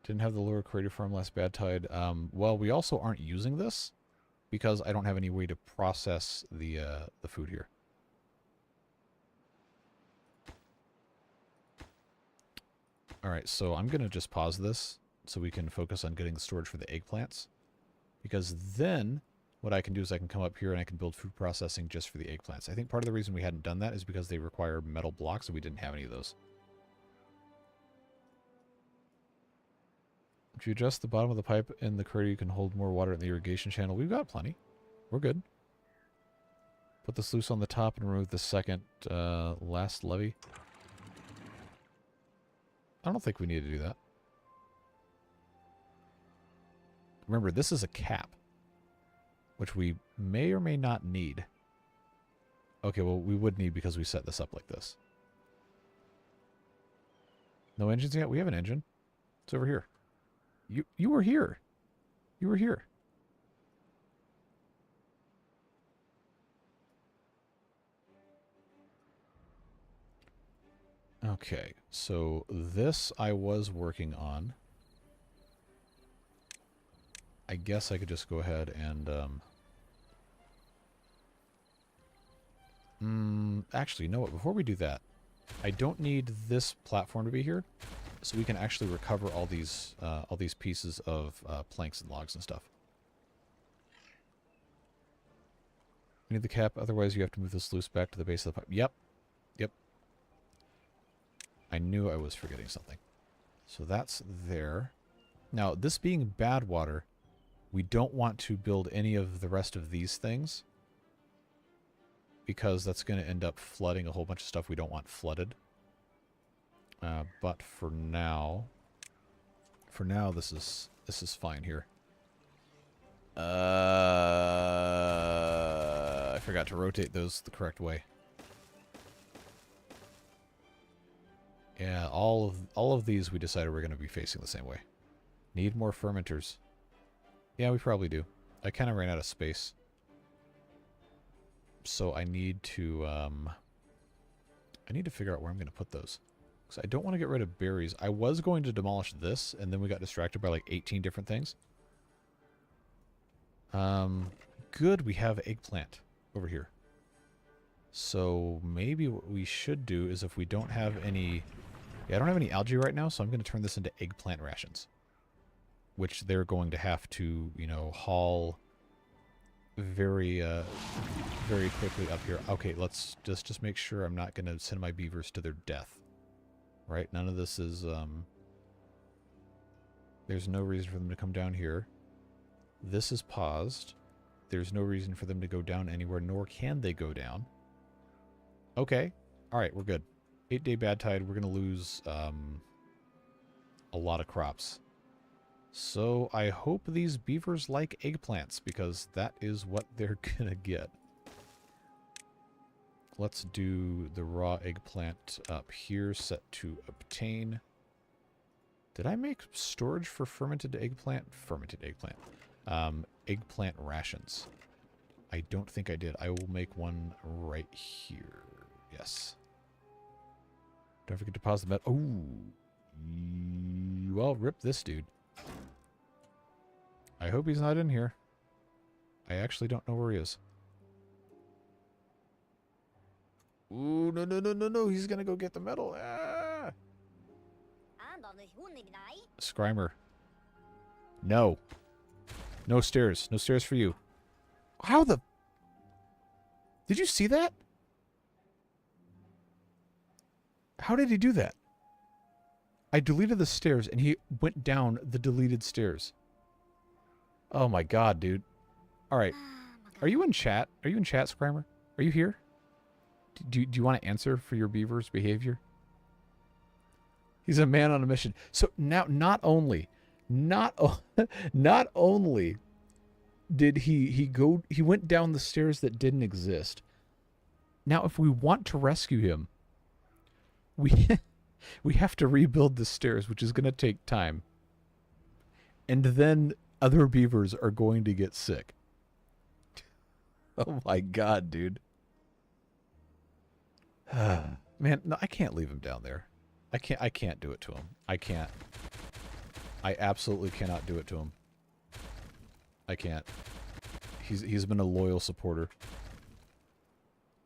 Didn't have the lower crater farm last bad tide. Well, we also aren't using this because I don't have any way to process the food here. All right, so I'm gonna just pause this so we can focus on getting the storage for the eggplants. Because then what I can do is I can come up here and I can build food processing just for the eggplants. I think part of the reason we hadn't done that is because they require metal blocks and we didn't have any of those. If you adjust the bottom of the pipe in the crater, you can hold more water in the irrigation channel. We've got plenty. We're good. Put the sluice on the top and remove the second last levee. I don't think we need to do that. Remember, this is a cap, which we may or may not need. Okay, well, we would need because we set this up like this. No engines yet? We have an engine. It's over here. You were here. You were here. Okay, so this I was working on. I guess I could just go ahead and actually, you know what? Before we do that, I don't need this platform to be here, so we can actually recover all these pieces of planks and logs and stuff. You need the cap, otherwise you have to move the sluice back to the base of the pipe. Yep. Yep. I knew I was forgetting something. So that's there. Now, this being Badwater, we don't want to build any of the rest of these things, because that's going to end up flooding a whole bunch of stuff we don't want flooded. But for now, this is fine here. I forgot to rotate those the correct way. Yeah, all of these we decided we're going to be facing the same way. Need more fermenters. Yeah, we probably do. I kind of ran out of space. So I need to figure out where I'm going to put those. Because I don't want to get rid of berries. I was going to demolish this, and then we got distracted by like 18 different things. Good, we have eggplant over here. So maybe what we should do is, if we don't have any... Yeah, I don't have any algae right now, so I'm going to turn this into eggplant rations. Which they're going to have to, you know, haul very quickly up here. Okay, let's just make sure I'm not going to send my beavers to their death. Right? None of this is, there's no reason for them to come down here. This is paused. There's no reason for them to go down anywhere, nor can they go down. Okay. Alright, we're good. 8-day bad tide. We're going to lose, a lot of crops. So I hope these beavers like eggplants, because that is what they're gonna get. Let's do the raw eggplant up here, set to obtain. Did I make storage for fermented eggplant? Fermented eggplant. Eggplant rations. I don't think I did. I will make one right here. Yes. Don't forget to pause the met. Oh. Well, rip this dude. I hope he's not in here. I actually don't know where he is. Ooh, no. He's gonna go get the metal. Ah! Skrymer. No. No stairs. No stairs for you. How the... Did you see that? How did he do that? I deleted the stairs, and he went down the deleted stairs. Oh my god, dude. Alright. Are you in chat? Are you in chat, Skrymer? Are you here? Do you want to answer for your beaver's behavior? He's a man on a mission. So now, not only did he went down the stairs that didn't exist. Now, if we want to rescue him, we have to rebuild the stairs, which is going to take time. And then other beavers are going to get sick. Oh my god, dude. Man, no, I can't leave him down there. I can't do it to him. I can't. I absolutely cannot do it to him. I can't. He's been a loyal supporter.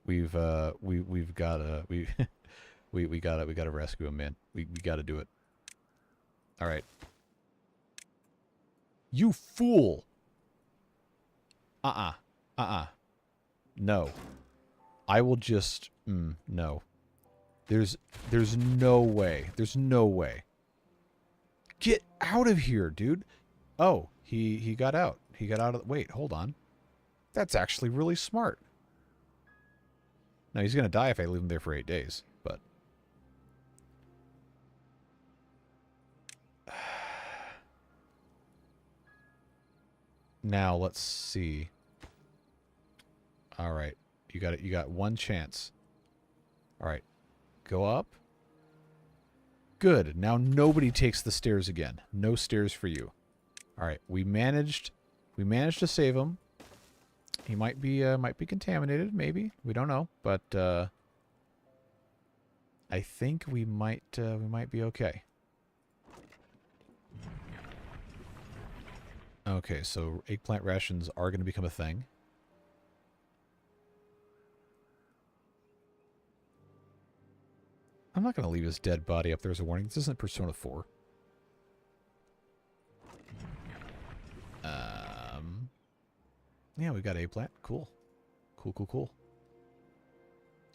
We've gotta we gotta rescue him, man. We gotta do it. All right. You fool! No. I will just... no. There's no way. There's no way. Get out of here, dude. Oh, he got out. He got out of... Wait, hold on. That's actually really smart. Now, he's going to die if I leave him there for 8 days, but... Now, let's see. All right. You got it. You got one chance. All right. Go up. Good. Now nobody takes the stairs again. No stairs for you. All right. We managed to save him. He might be contaminated, maybe. We don't know, but I think we might be okay. Okay, so eggplant rations are going to become a thing. I'm not going to leave his dead body up there as a warning. This isn't Persona 4. Yeah, we got eggplant. Cool. Cool.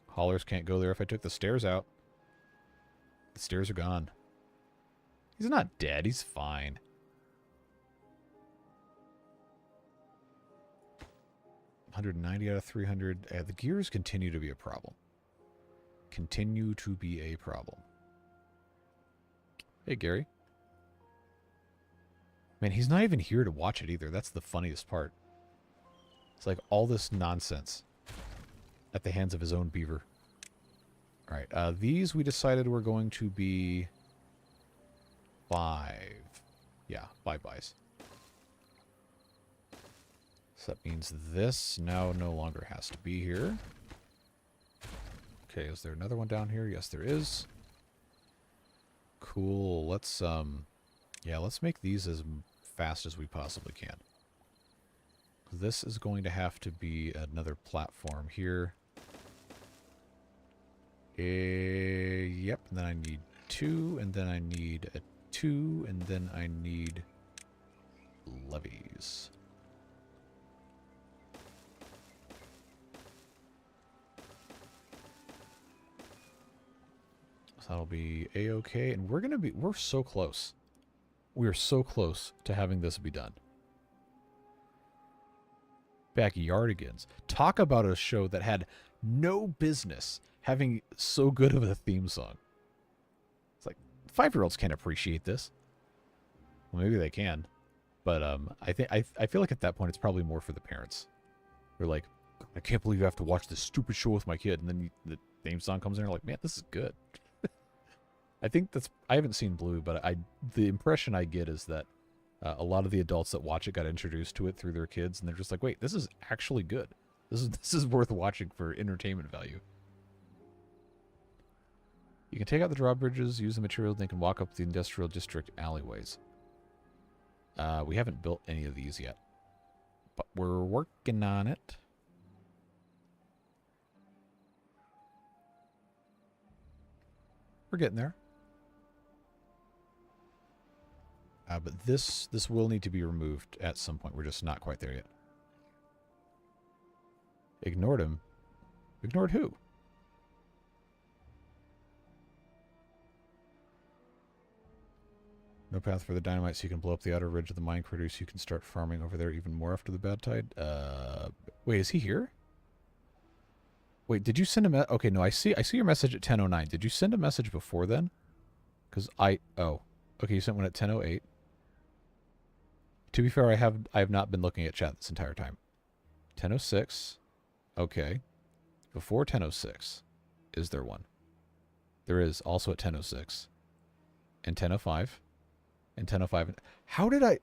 Haulers can't go there if I took the stairs out. The stairs are gone. He's not dead. He's fine. $190 out of 300. The gears continue to be a problem. Continue to be a problem. Hey, Gary. Man, he's not even here to watch it either. That's the funniest part. It's like all this nonsense at the hands of his own beaver. All right, these we decided were going to be 5. Yeah, 5 buys. So that means this now no longer has to be here. Okay, is there another one down here? Yes, there is. Cool. Let's let's make these as fast as we possibly can. This is going to have to be another platform here. Yep, and then I need 2, and then I need a 2, and then I need levees. So that'll be A-okay, and we're so close. We are so close to having this be done. Backyardigans. Talk about a show that had no business having so good of a theme song. It's like 5-year-olds can't appreciate this. Well, maybe they can, but I feel like at that point it's probably more for the parents. They're like, I can't believe I have to watch this stupid show with my kid, and then the theme song comes in, and they're like, man, this is good. I think I haven't seen Blue, but the impression I get is that a lot of the adults that watch it got introduced to it through their kids, and they're just like, wait, this is actually good. This is worth watching for entertainment value. You can take out the drawbridges, use the materials, and they can walk up the industrial district alleyways. We haven't built any of these yet, but we're working on it. We're getting there. But this will need to be removed at some point. We're just not quite there yet. Ignored him. Ignored who? No path for the dynamite, so you can blow up the outer ridge of the mine crater, so you can start farming over there even more after the bad tide. Wait, is he here? Wait, did you send a message? Okay, no, I see your message at 10:09. Did you send a message before then? Because oh. Okay, you sent one at 10:08. To be fair, I have not been looking at chat this entire time. 10:06. Okay. Before 10:06, is there one? There is also at 10:06. And 10:05. And 10:05. How did I...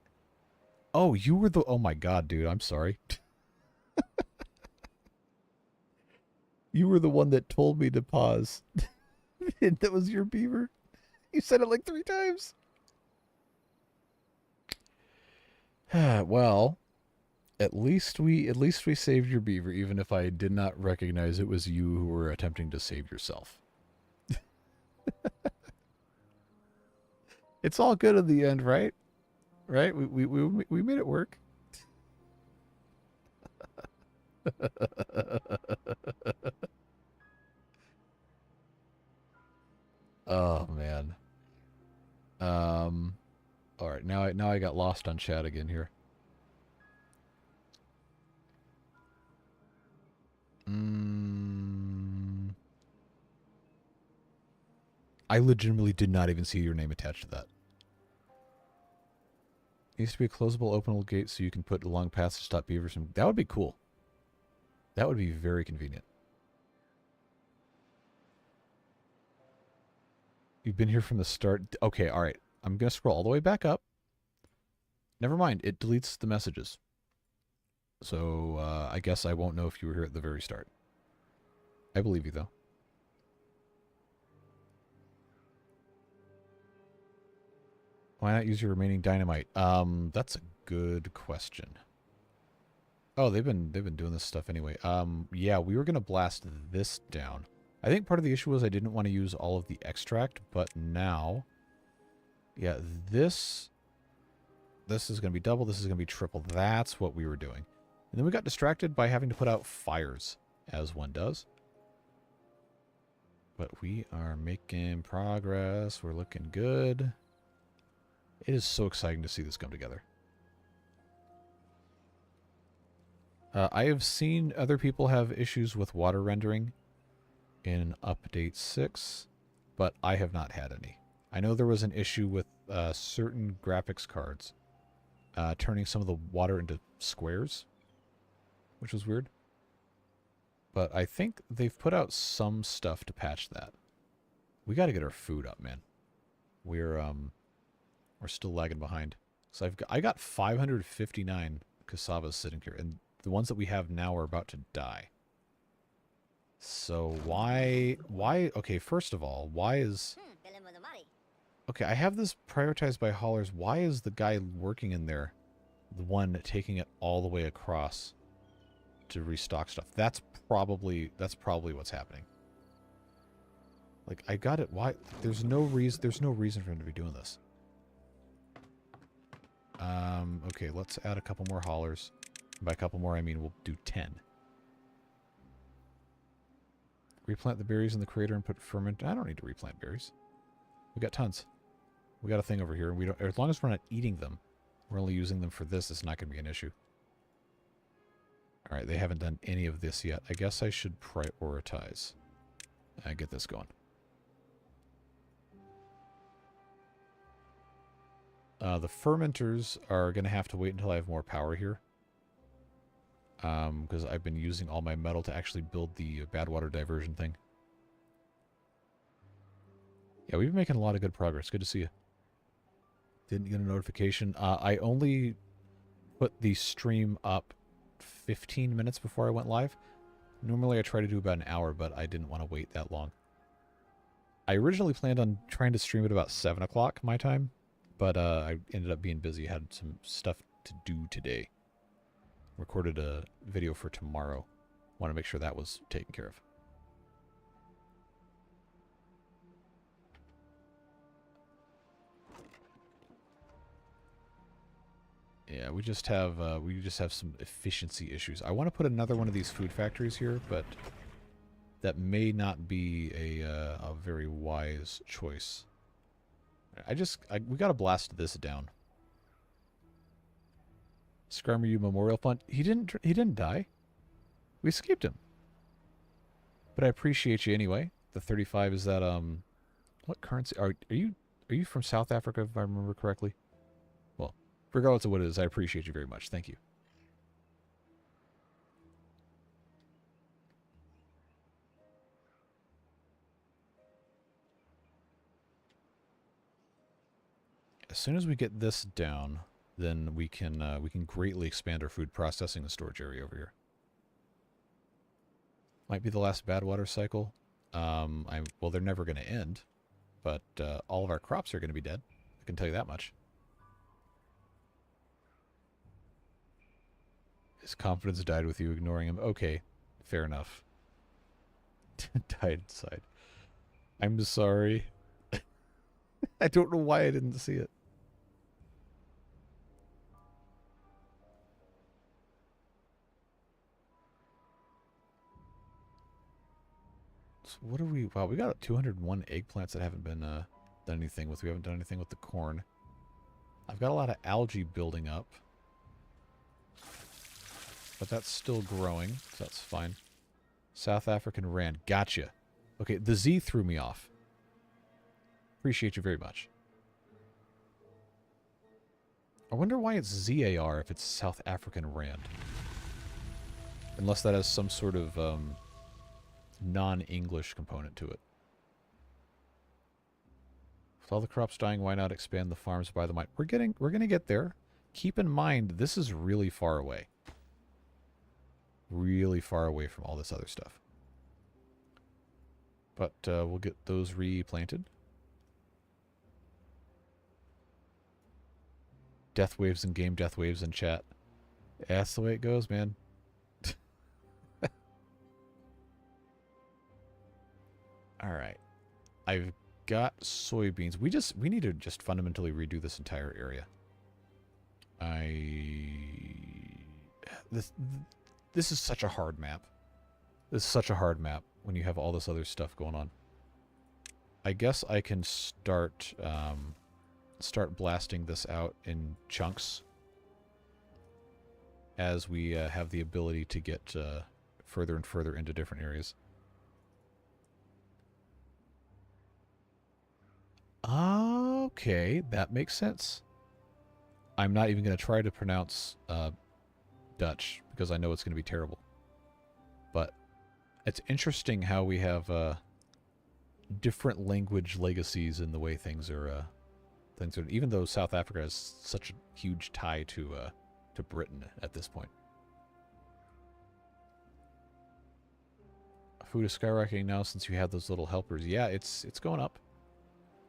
Oh, you were the... Oh my god, dude, I'm sorry. You were the one that told me to pause. That was your beaver. You said it like 3 times. Well, at least we saved your beaver, even if I did not recognize it was you who were attempting to save yourself. It's all good in the end, right? Right? We made it work. Oh man. All right, now I got lost on chat again here. I legitimately did not even see your name attached to that. It needs to be a closable, openable gate so you can put long paths to stop beavers from... That would be cool. That would be very convenient. You've been here from the start. Okay, all right. I'm going to scroll all the way back up. Never mind. It deletes the messages. So I guess I won't know if you were here at the very start. I believe you, though. Why not use your remaining dynamite? That's a good question. Oh, they've been doing this stuff anyway. Yeah, we were going to blast this down. I think part of the issue was I didn't want to use all of the extract, but now, yeah, this is going to be double, this is going to be triple. That's what we were doing. And then we got distracted by having to put out fires, as one does. But we are making progress. We're looking good. It is so exciting to see this come together. I have seen other people have issues with water rendering in update 6, but I have not had any. I know there was an issue with certain graphics cards turning some of the water into squares, which was weird. But I think they've put out some stuff to patch that. We got to get our food up, man. We're still lagging behind. So I got 559 cassavas sitting here, and the ones that we have now are about to die. So why, okay, first of all, why is... Okay, I have this prioritized by haulers. Why is the guy working in there the one taking it all the way across to restock stuff? That's probably what's happening. Like, I got it. Why? There's no reason for him to be doing this. Okay, let's add a couple more haulers. By a couple more, I mean we'll do 10. Replant the berries in the crater and put ferment. I don't need to replant berries. We got tons. We got a thing over here. We don't. As long as we're not eating them, we're only using them for this. It's not going to be an issue. All right, they haven't done any of this yet. I guess I should prioritize. Get this going. The fermenters are going to have to wait until I have more power here. Because I've been using all my metal to actually build the Badwater diversion thing. Yeah, we've been making a lot of good progress. Good to see you. Didn't get a notification. I only put the stream up 15 minutes before I went live. Normally I try to do about an hour, but I didn't want to wait that long. I originally planned on trying to stream at about 7 o'clock my time, but I ended up being busy. I had some stuff to do today. Recorded a video for tomorrow. Want to make sure that was taken care of. Yeah, we just have some efficiency issues. I want to put another one of these food factories here, but that may not be a very wise choice. We got to blast this down. Skrymer, you Memorial Fund. He didn't die. We escaped him. But I appreciate you anyway. The 35 is that what currency are you from South Africa if I remember correctly? Well, regardless of what it is, I appreciate you very much. Thank you. As soon as we get this down, then we can greatly expand our food processing and storage area over here. Might be the last Badwater cycle. Well, they're never going to end, but all of our crops are going to be dead. I can tell you that much. His confidence died with you ignoring him. Okay, fair enough. Died inside. I'm sorry. I don't know why I didn't see it. what do we... Wow, we got 201 eggplants that haven't been done anything with. We haven't done anything with the corn. I've got a lot of algae building up. But that's still growing, so that's fine. South African Rand. Gotcha. Okay, the Z threw me off. Appreciate you very much. I wonder why it's ZAR if it's South African Rand. Unless that has some sort of non-English component to it. With all the crops dying, why not expand the farms by the mine? We're gonna get there. Keep in mind, this is really far away. Really far away from all this other stuff. But we'll get those replanted. Death waves in game, death waves in chat. That's the way it goes, man. Alright. I've got soybeans. We need to just fundamentally redo this entire area. This is such a hard map. This is such a hard map when you have all this other stuff going on. I guess I can start blasting this out in chunks as we have the ability to get further and further into different areas. Okay, that makes sense. I'm not even going to try to pronounce Dutch because I know it's going to be terrible. But it's interesting how we have different language legacies in the way things are. Even though South Africa has such a huge tie to Britain at this point. Food is skyrocketing now since you have those little helpers. Yeah, it's going up.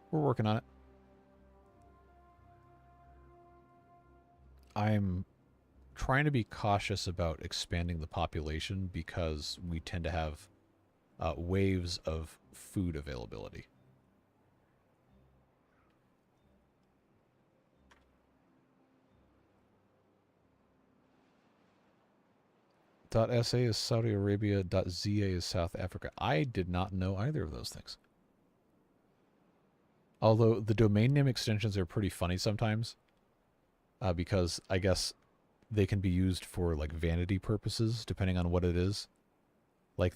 We're working on it. I'm trying to be cautious about expanding the population because we tend to have waves of food availability. .sa is Saudi Arabia. .za is South Africa. I did not know either of those things. Although the domain name extensions are pretty funny sometimes, because I guess they can be used for like vanity purposes depending on what it is. What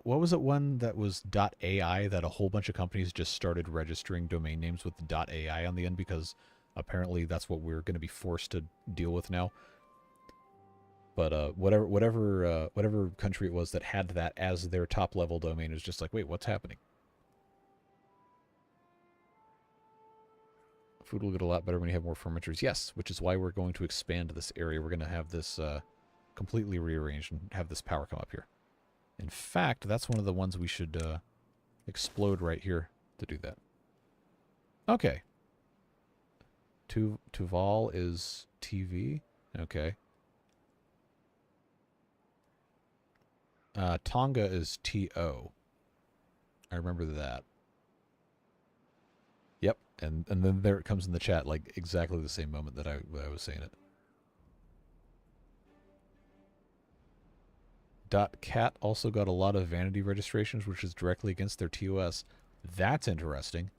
was it one that was .ai that a whole bunch of companies just started registering domain names with .ai on the end because apparently that's what we're going to be forced to deal with now. But whatever country it was that had that as their top level domain is just like, wait, what's happening? Food will get a lot better when you have more fermenters. Yes, which is why we're going to expand this area. We're going to have this completely rearranged and have this power come up here. In fact, that's one of the ones we should explode right here to do that. Okay. Tuval is TV. Okay. Tonga is TO. I remember that. Yep, and then there it comes in the chat, like exactly the same moment that I was saying it. .cat also got a lot of vanity registrations, which is directly against their TOS. That's interesting.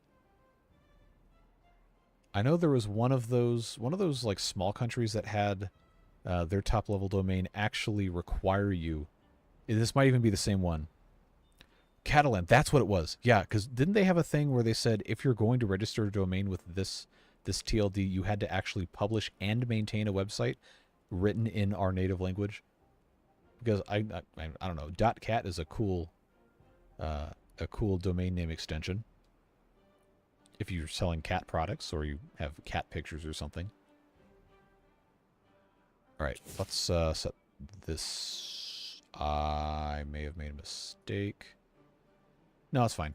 I know there was one of those like small countries that had their top level domain actually require you. This might even be the same one. Catalan, that's what it was. Yeah, because didn't they have a thing where they said if you're going to register a domain with this TLD, you had to actually publish and maintain a website written in our native language? Because I don't know, .cat is a cool domain name extension. If you're selling cat products or you have cat pictures or something. All right, let's set this. I may have made a mistake. No, it's fine.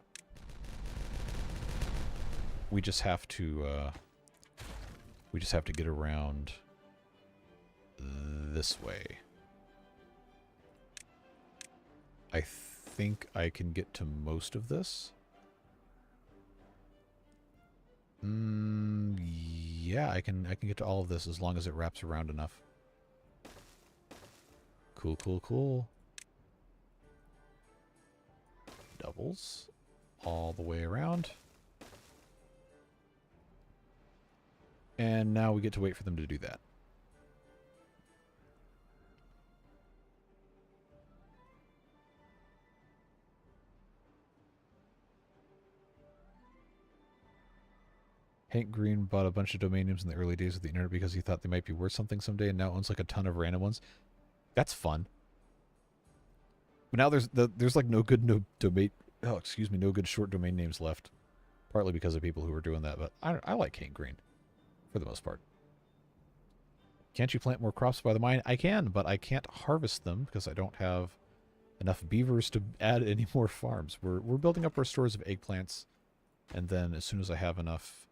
We just have to get around this way. I think I can get to most of this. Yeah, I can get to all of this as long as it wraps around enough. Cool, cool, cool. doubles all the way around. And now we get to wait for them to do that. Hank Green bought a bunch of domain names in the early days of the internet because he thought they might be worth something someday, and now owns like a ton of random ones. That's fun. But now there's like no good no good short domain names left. Partly because of people who are doing that, but I like Hank Green for the most part. Can't you plant more crops by the mine? I can, but I can't harvest them because I don't have enough beavers to add any more farms. We're building up our stores of eggplants, and then as soon as I have enough,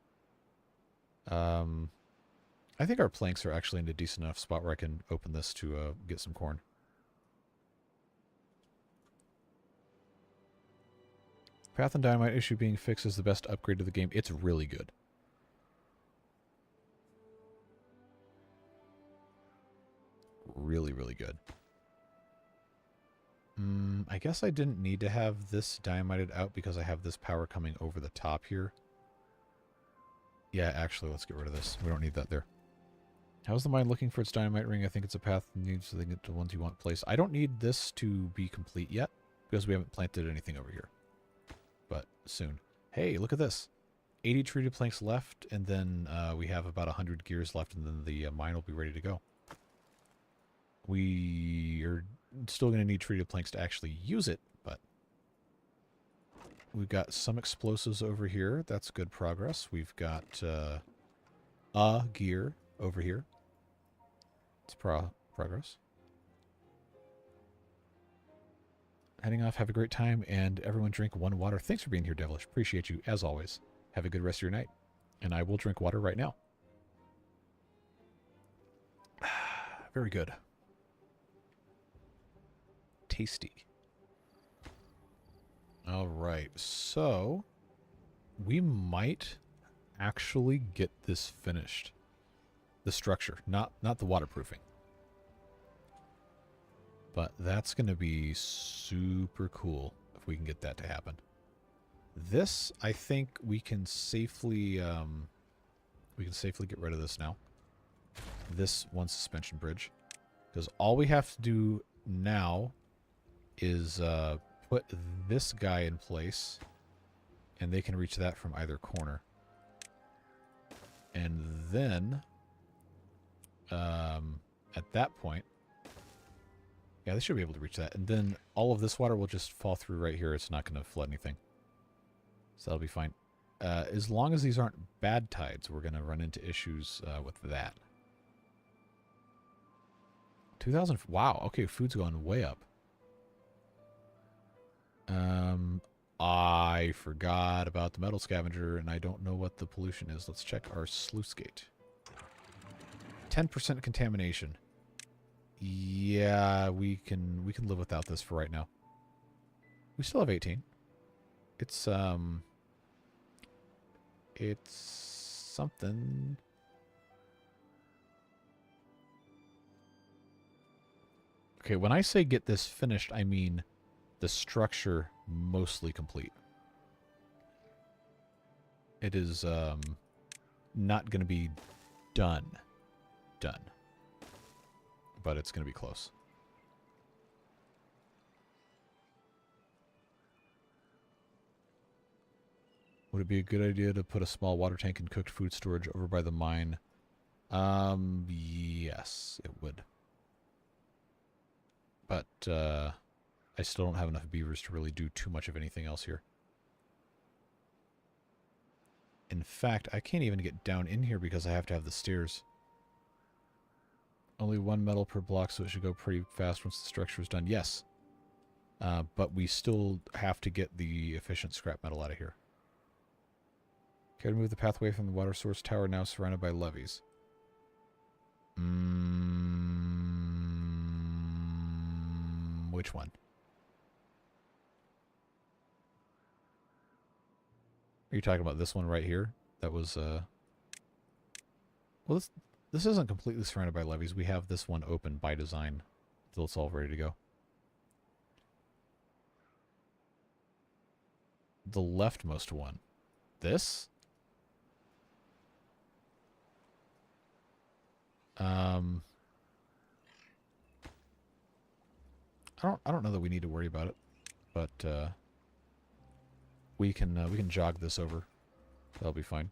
I think our planks are actually in a decent enough spot where I can open this to get some corn. Path and Dynamite issue being fixed is the best upgrade to the game. It's really good. Really, really good. I guess I didn't need to have this dynamited out because I have this power coming over the top here. Yeah, actually, let's get rid of this. We don't need that there. How's the mine looking for its dynamite ring? I think it's a path needs to get to the ones you want placed. I don't need this to be complete yet because we haven't planted anything over here. But soon. Hey, look at this. 80 treated planks left, and then we have about 100 gears left, and then the mine will be ready to go. We are still going to need treated planks to actually use it, but we've got some explosives over here. That's good progress. We've got a gear over here. It's progress. Heading off. Have a great time, and everyone drink one water. Thanks for being here, Devilish. Appreciate you, as always. Have a good rest of your night. And I will drink water right now. Very good. Tasty. All right, so we might actually get this finished. The structure, not the waterproofing. But that's going to be super cool if we can get that to happen. This, I think we can safely get rid of this now. This one suspension bridge, because all we have to do now is put this guy in place, and they can reach that from either corner. And then at that point, yeah, they should be able to reach that. And then all of this water will just fall through right here. It's not going to flood anything. So that'll be fine. As long as these aren't bad tides, we're going to run into issues with that. 2,000... Wow, okay, food's going way up. I forgot about the metal scavenger, and I don't know what the pollution is. Let's check our sluice gate. 10% contamination. Yeah, we can live without this for right now. We still have 18. It's something. Okay, when I say get this finished, I mean the structure mostly complete. It is not going to be done. But it's going to be close. Would it be a good idea to put a small water tank and cooked food storage over by the mine? Yes, it would. But I still don't have enough beavers to really do too much of anything else here. In fact, I can't even get down in here because I have to have the stairs. Only one metal per block, so it should go pretty fast once the structure is done. Yes. But we still have to get the efficient scrap metal out of here. Care to move the pathway from the water source tower now surrounded by levees? Which one? Are you talking about this one right here? That was, well, this isn't completely surrounded by levees. We have this one open by design until it's all ready to go. the leftmost one. This? I don't know that we need to worry about it, but we can jog this over. That'll be fine.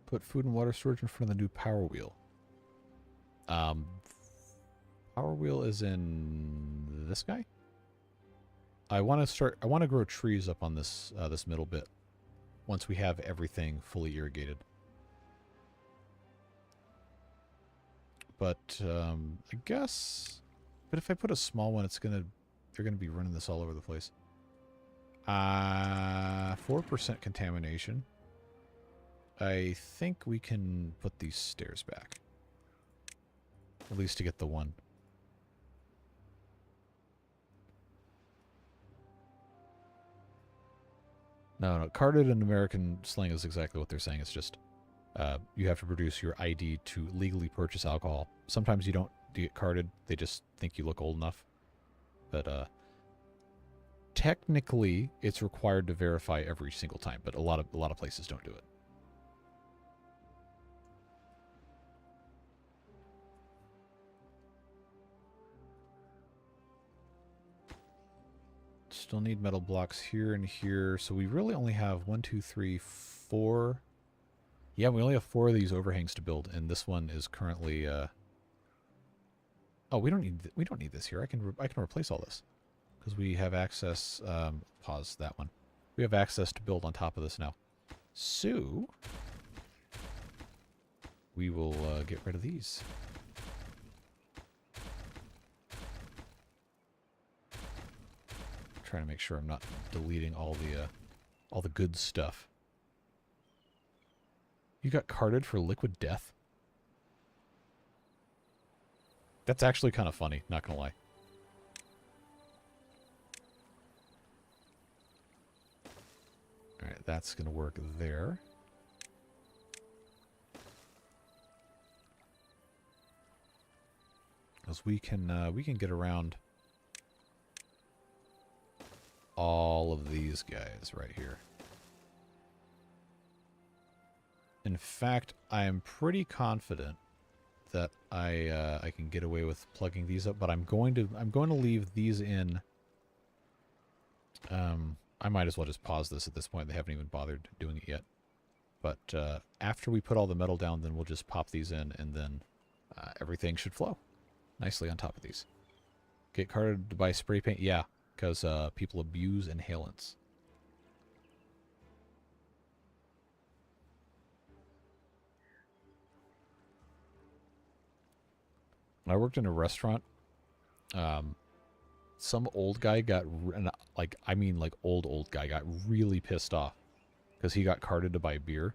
Put food and water storage in front of the new power wheel. Power wheel is in this guy. I want to grow trees up on this this middle bit once we have everything fully irrigated. But I guess, but if I put a small one, they're gonna be running this all over the place. 4% contamination. I think we can put these stairs back. At least to get the one. No, carded in American slang is exactly what they're saying. It's just you have to produce your ID to legally purchase alcohol. Sometimes you don't get carded. They just think you look old enough. But technically, it's required to verify every single time. But a lot of places don't do it. Still need metal blocks here and here. So we really only have 1, 2, 3, 4. Yeah, we only have 4 of these overhangs to build, and this one is currently. Oh, we don't need this here. I can replace all this because we have access. Pause that one. We have access to build on top of this now. So we will get rid of these. Trying to make sure I'm not deleting all the good stuff. You got carded for liquid death? That's actually kind of funny, not gonna lie. Alright, that's gonna work there. Because we can get around all of these guys right here. In fact, I am pretty confident that I can get away with plugging these up, but I'm going to leave these in. I might as well just pause this at this point. They haven't even bothered doing it yet. But after we put all the metal down, then we'll just pop these in, and then everything should flow nicely on top of these. Get carded by spray paint? Yeah, because people abuse inhalants. When I worked in a restaurant, some old guy got, old guy got really pissed off because he got carded to buy beer,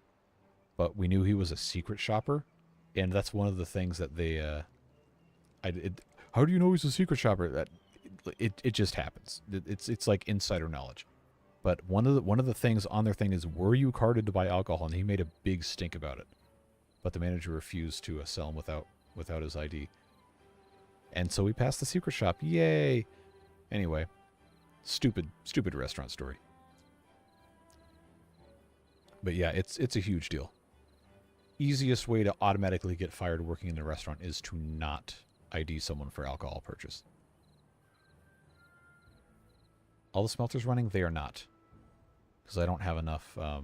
but we knew he was a secret shopper, and that's one of the things that they, how do you know he's a secret shopper? That it just happens. It's like insider knowledge. But one of the things on their thing is, were you carded to buy alcohol? And he made a big stink about it, but the manager refused to sell him without his ID. And so we passed the secret shop. Yay! Anyway, stupid restaurant story. But yeah, it's a huge deal. Easiest way to automatically get fired working in a restaurant is to not ID someone for alcohol purchase. All the smelters running? They are not. Because I don't have enough I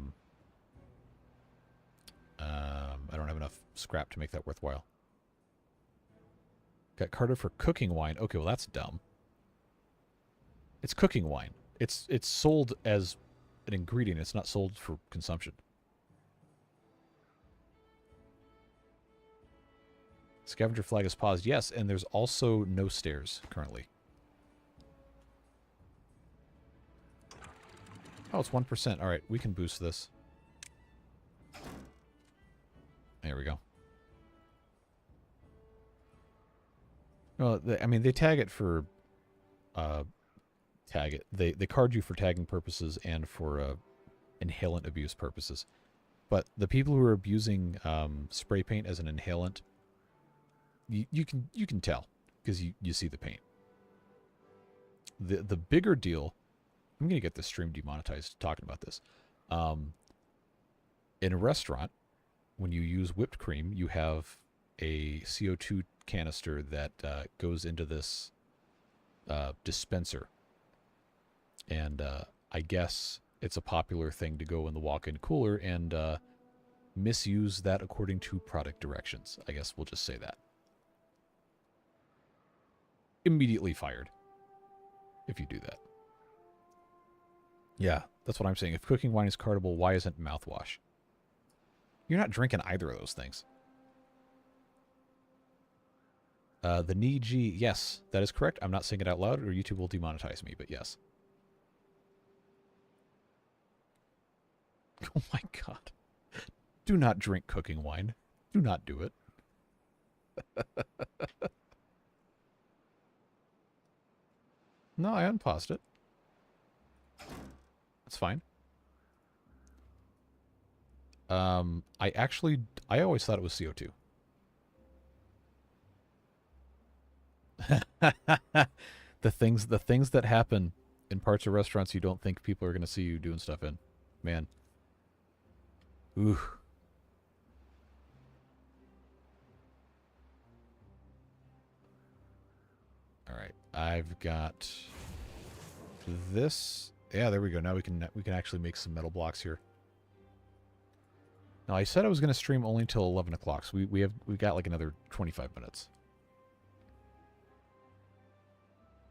don't have enough scrap to make that worthwhile. Got carded for cooking wine. Okay, well that's dumb. It's cooking wine. It's sold as an ingredient. It's not sold for consumption. Scavenger flag is paused. Yes, and there's also no stairs currently. Oh, it's 1%. All right, we can boost this. There we go. Well, I mean, they tag it for tag it. They card you for tagging purposes and for inhalant abuse purposes. But the people who are abusing spray paint as an inhalant, you can tell because you see the paint. The bigger deal, I'm gonna get this stream demonetized talking about this. In a restaurant, when you use whipped cream, you have a CO2 canister that goes into this dispenser. And I guess it's a popular thing to go in the walk-in cooler and misuse that according to product directions. I guess we'll just say that. Immediately fired if you do that. Yeah, that's what I'm saying. If cooking wine is cardable, why isn't mouthwash? You're not drinking either of those things. The Niji, yes, that is correct. I'm not saying it out loud or YouTube will demonetize me, but yes. Oh my god. Do not drink cooking wine. Do not do it. No, I unpaused it. That's fine. I always thought it was CO2. the things that happen in parts of restaurants you don't think people are going to see you doing stuff in. Man. Ooh. All right. I've got this. Yeah, there we go. Now we can actually make some metal blocks here. Now I said I was going to stream only until 11 o'clock, so we got like another 25 minutes.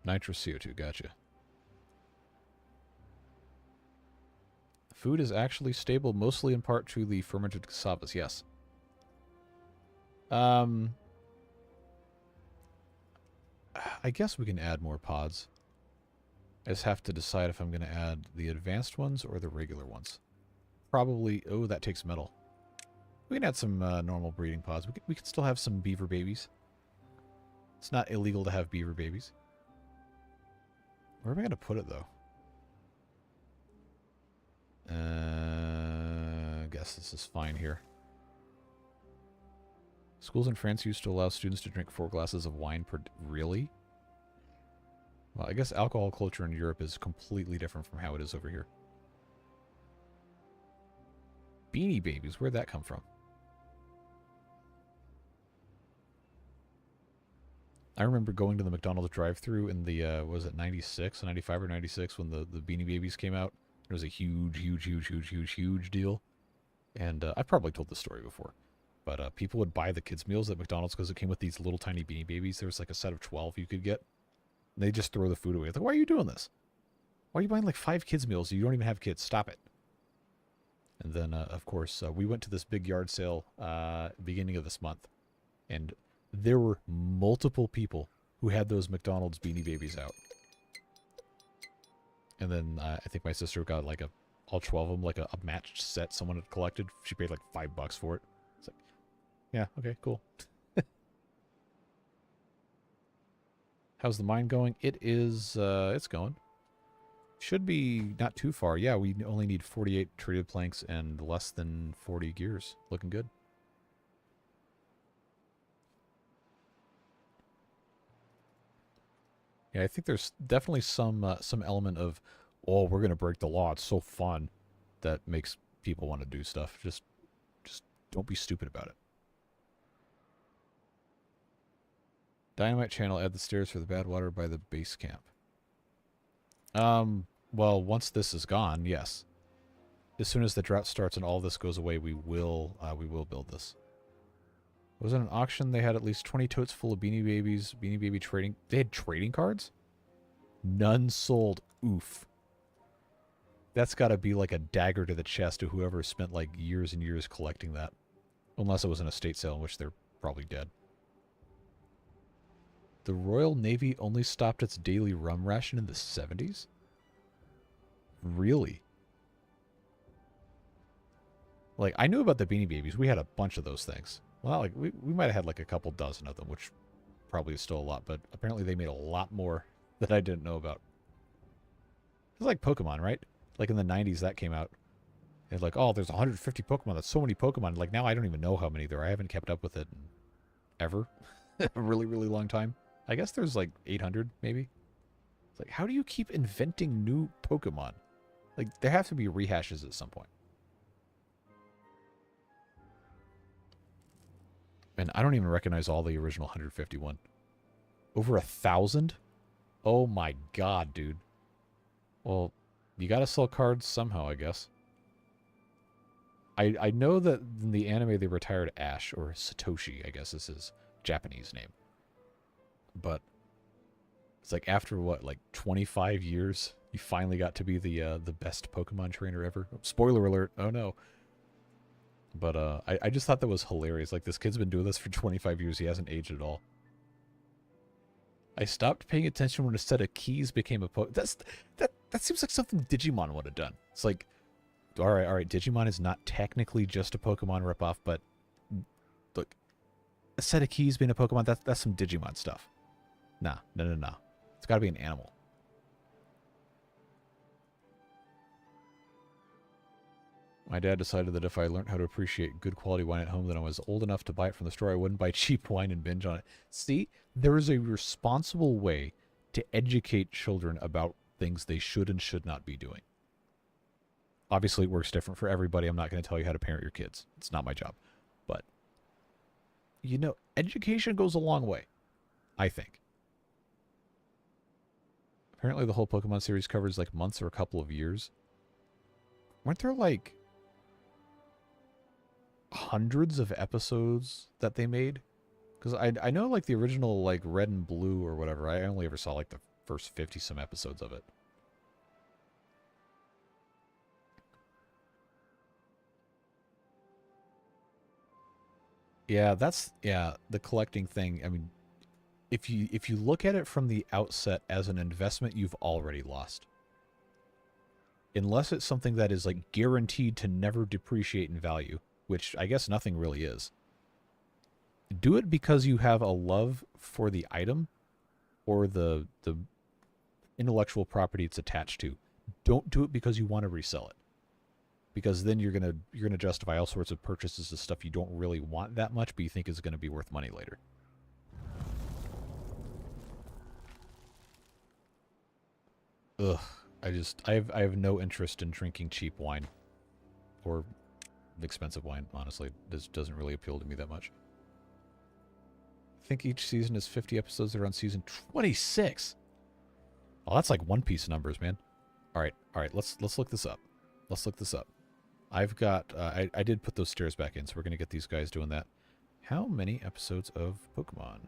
Nitrous CO2, gotcha. Food is actually stable, mostly in part to the fermented cassavas, yes. I guess we can add more pods. I just have to decide if I'm going to add the advanced ones or the regular ones. Probably, oh, that takes metal. We can add some normal breeding pods. We can still have some beaver babies. It's not illegal to have beaver babies. Where am I going to put it, though? I guess this is fine here. Schools in France used to allow students to drink 4 glasses of wine per... Really? Well, I guess alcohol culture in Europe is completely different from how it is over here. Beanie Babies, where'd that come from? I remember going to the McDonald's drive-thru in the, was it 96, 95 or 96 when the Beanie Babies came out? It was a huge deal. And I've probably told this story before. But people would buy the kids' meals at McDonald's because it came with these little tiny Beanie Babies. There was like a set of 12 you could get. And they just throw the food away. Like, why are you doing this? Why are you buying like 5 kids' meals? You don't even have kids. Stop it. And then, of course, we went to this big yard sale beginning of this month. And there were multiple people who had those McDonald's Beanie Babies out. And then I think my sister got like all 12 of them, like a matched set someone had collected. She paid like $5 for it. It's like, yeah, okay, cool. How's the mine going? It is, it's going. Should be not too far. Yeah, we only need 48 treated planks and less than 40 gears. Looking good. Yeah, I think there's definitely some element of, oh, we're going to break the law. It's so fun that makes people want to do stuff. Just don't be stupid about it. Dynamite channel, add the stairs for the Badwater by the base camp. Well, once this is gone, yes. As soon as the drought starts and all this goes away, we will build this. Was it an auction? They had at least 20 totes full of Beanie Babies, Beanie Baby trading. They had trading cards? None sold. Oof. That's got to be like a dagger to the chest to whoever spent like years and years collecting that. Unless it was an estate sale in which they're probably dead. The Royal Navy only stopped its daily rum ration in the 70s? Really? Like, I knew about the Beanie Babies. We had a bunch of those things. Well, like we might have had like a couple dozen of them, which probably is still a lot, but apparently they made a lot more that I didn't know about. It's like Pokemon, right? Like in the 90s that came out. It's like, oh, there's 150 Pokemon. That's so many Pokemon. Like now I don't even know how many there are. I haven't kept up with it ever. A really, really long time. I guess there's like 800 maybe. It's like, how do you keep inventing new Pokemon? Like there have to be rehashes at some point. And I don't even recognize all the original 151. Over 1,000? Oh my god, dude. Well, you gotta sell cards somehow, I guess. I know that in the anime they retired Ash, or Satoshi, I guess is his Japanese name. But it's like after what, like 25 years, you finally got to be the best Pokemon trainer ever. Oh, spoiler alert! Oh no. But I just thought that was hilarious. Like this kid's been doing this for 25 years. He hasn't aged at all. I stopped paying attention when a set of keys became a that seems like something Digimon would have done. It's like, all right, Digimon is not technically just a Pokemon ripoff, but look, a set of keys being a Pokemon, that's some Digimon stuff. Nah. It's got to be an animal. My dad decided that if I learned how to appreciate good quality wine at home, then I was old enough to buy it from the store. I wouldn't buy cheap wine and binge on it. See, there is a responsible way to educate children about things they should and should not be doing. Obviously, it works different for everybody. I'm not going to tell you how to parent your kids. It's not my job. But, you know, education goes a long way, I think. Apparently, the whole Pokemon series covers like months or a couple of years. Weren't there like hundreds of episodes that they made? Because I know like the original like Red and Blue or whatever, I only ever saw like the first 50 some episodes of it. Yeah, the collecting thing. I mean, if you look at it from the outset as an investment, you've already lost. Unless it's something that is like guaranteed to never depreciate in value, which I guess nothing really is. Do it because you have a love for the item or the intellectual property it's attached to. Don't do it because you want to resell it. Because then you're gonna justify all sorts of purchases of stuff you don't really want that much, but you think is gonna be worth money later. Ugh. I have no interest in drinking cheap wine. Or expensive wine, honestly. This doesn't really appeal to me that much. I think each season is 50 episodes. They're on season 26. Oh, that's like One Piece numbers, man. Alright, let's look this up. Let's look this up. I've got I did put those stairs back in, so we're gonna get these guys doing that. How many episodes of Pokemon?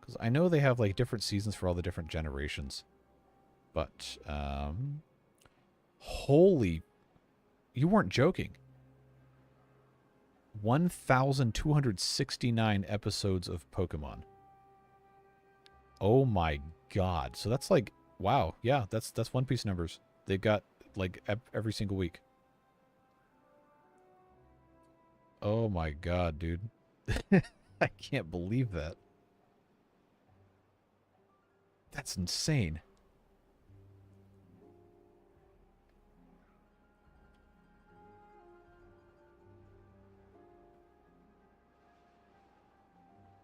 Because I know they have like different seasons for all the different generations. But holy, you weren't joking. 1,269 episodes of Pokemon. Oh my god. So that's like, wow. Yeah, that's One Piece numbers. They've got like every single week. Oh my god, dude. I can't believe that. That's insane.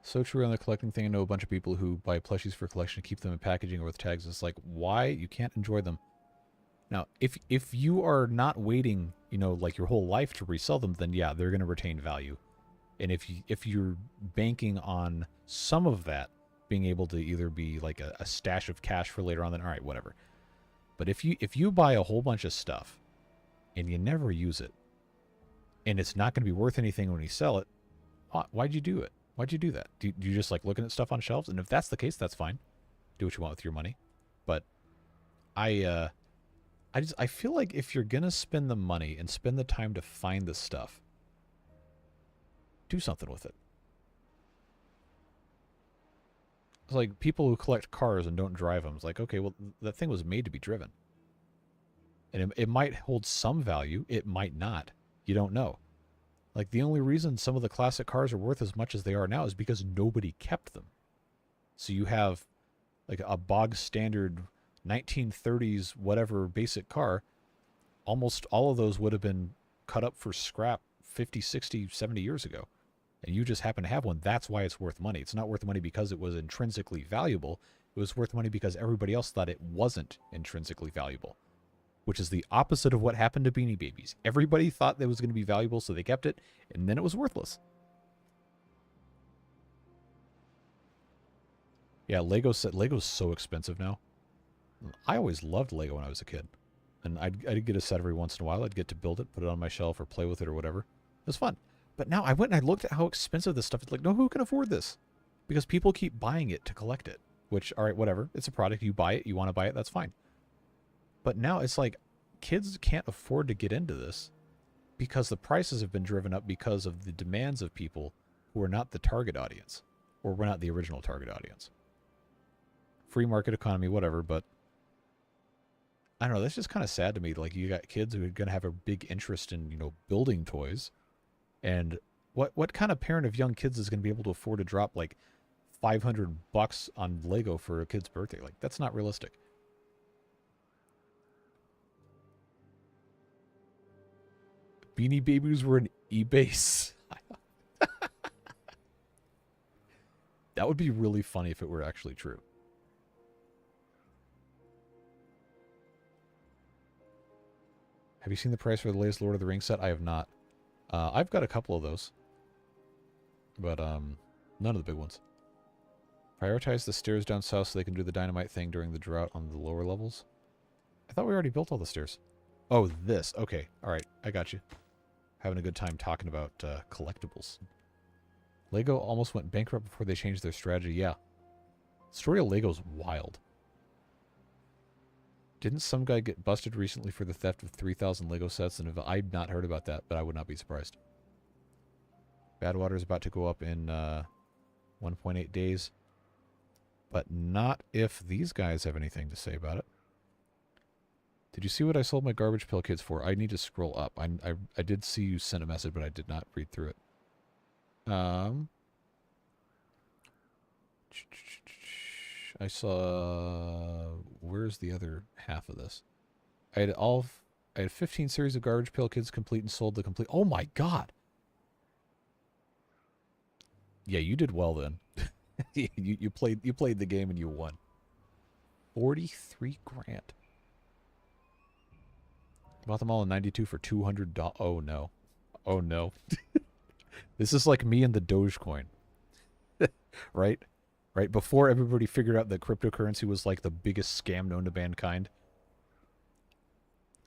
So true on the collecting thing. I know a bunch of people who buy plushies for collection, keep them in packaging or with tags. It's like, why? You can't enjoy them. Now, if you are not waiting, you know, like your whole life to resell them, then yeah, they're going to retain value. And if you're banking on some of that being able to either be like a stash of cash for later on, then all right, whatever. But if you buy a whole bunch of stuff and you never use it, and it's not going to be worth anything when you sell it, why'd you do it? Why'd you do that? Do you just like looking at stuff on shelves? And if that's the case, that's fine. Do what you want with your money. But I feel like if you're gonna spend the money and spend the time to find the stuff, do something with it. It's like people who collect cars and don't drive them. It's like, okay, well, that thing was made to be driven. And it might hold some value. It might not. You don't know. Like, the only reason some of the classic cars are worth as much as they are now is because nobody kept them. So you have, like, a bog standard 1930s whatever basic car, almost all of those would have been cut up for scrap 50, 60, 70 years ago. And you just happen to have one. That's why it's worth money. It's not worth money because it was intrinsically valuable. It was worth money because everybody else thought it wasn't intrinsically valuable, which is the opposite of what happened to Beanie Babies. Everybody thought it was going to be valuable, so they kept it, and then it was worthless. Yeah, Lego's so expensive now. I always loved Lego when I was a kid. And I'd get a set every once in a while. I'd get to build it, put it on my shelf, or play with it or whatever. It was fun. But now I went and I looked at how expensive this stuff is. Like, no, who can afford this? Because people keep buying it to collect it. Which, all right, whatever. It's a product. You buy it. You want to buy it. That's fine. But now it's like kids can't afford to get into this because the prices have been driven up because of the demands of people who are not the target audience. Or were not the original target audience. Free market economy, whatever, but I don't know, that's just kind of sad to me. Like, you got kids who are going to have a big interest in, building toys. And what kind of parent of young kids is going to be able to afford to drop, like, $500 on Lego for a kid's birthday? Like, that's not realistic. Beanie Babies were an e-base. That would be really funny if it were actually true. Have you seen the price for the latest Lord of the Rings set? I have not. I've got a couple of those. But, none of the big ones. Prioritize the stairs down south so they can do the dynamite thing during the drought on the lower levels. I thought we already built all the stairs. Oh, this. Okay. Alright. I got you. Having a good time talking about collectibles. Lego almost went bankrupt before they changed their strategy. Yeah. The story of Lego's wild. Didn't some guy get busted recently for the theft of 3,000 Lego sets? And I'd not heard about that, but I would not be surprised. Badwater is about to go up in 1.8 days. But not if these guys have anything to say about it. Did you see what I sold my garbage pail kids for? I need to scroll up. I did see you send a message, but I did not read through it. I saw... Where's the other half of this? I had 15 series of garbage pail kids complete and sold the complete... Oh my god! Yeah, you did well then. you played the game and you won. 43 grand. Bought them all in 92 for $200. Oh no. Oh no. This is like me and the Dogecoin. Right? Right? Before everybody figured out that cryptocurrency was like the biggest scam known to mankind,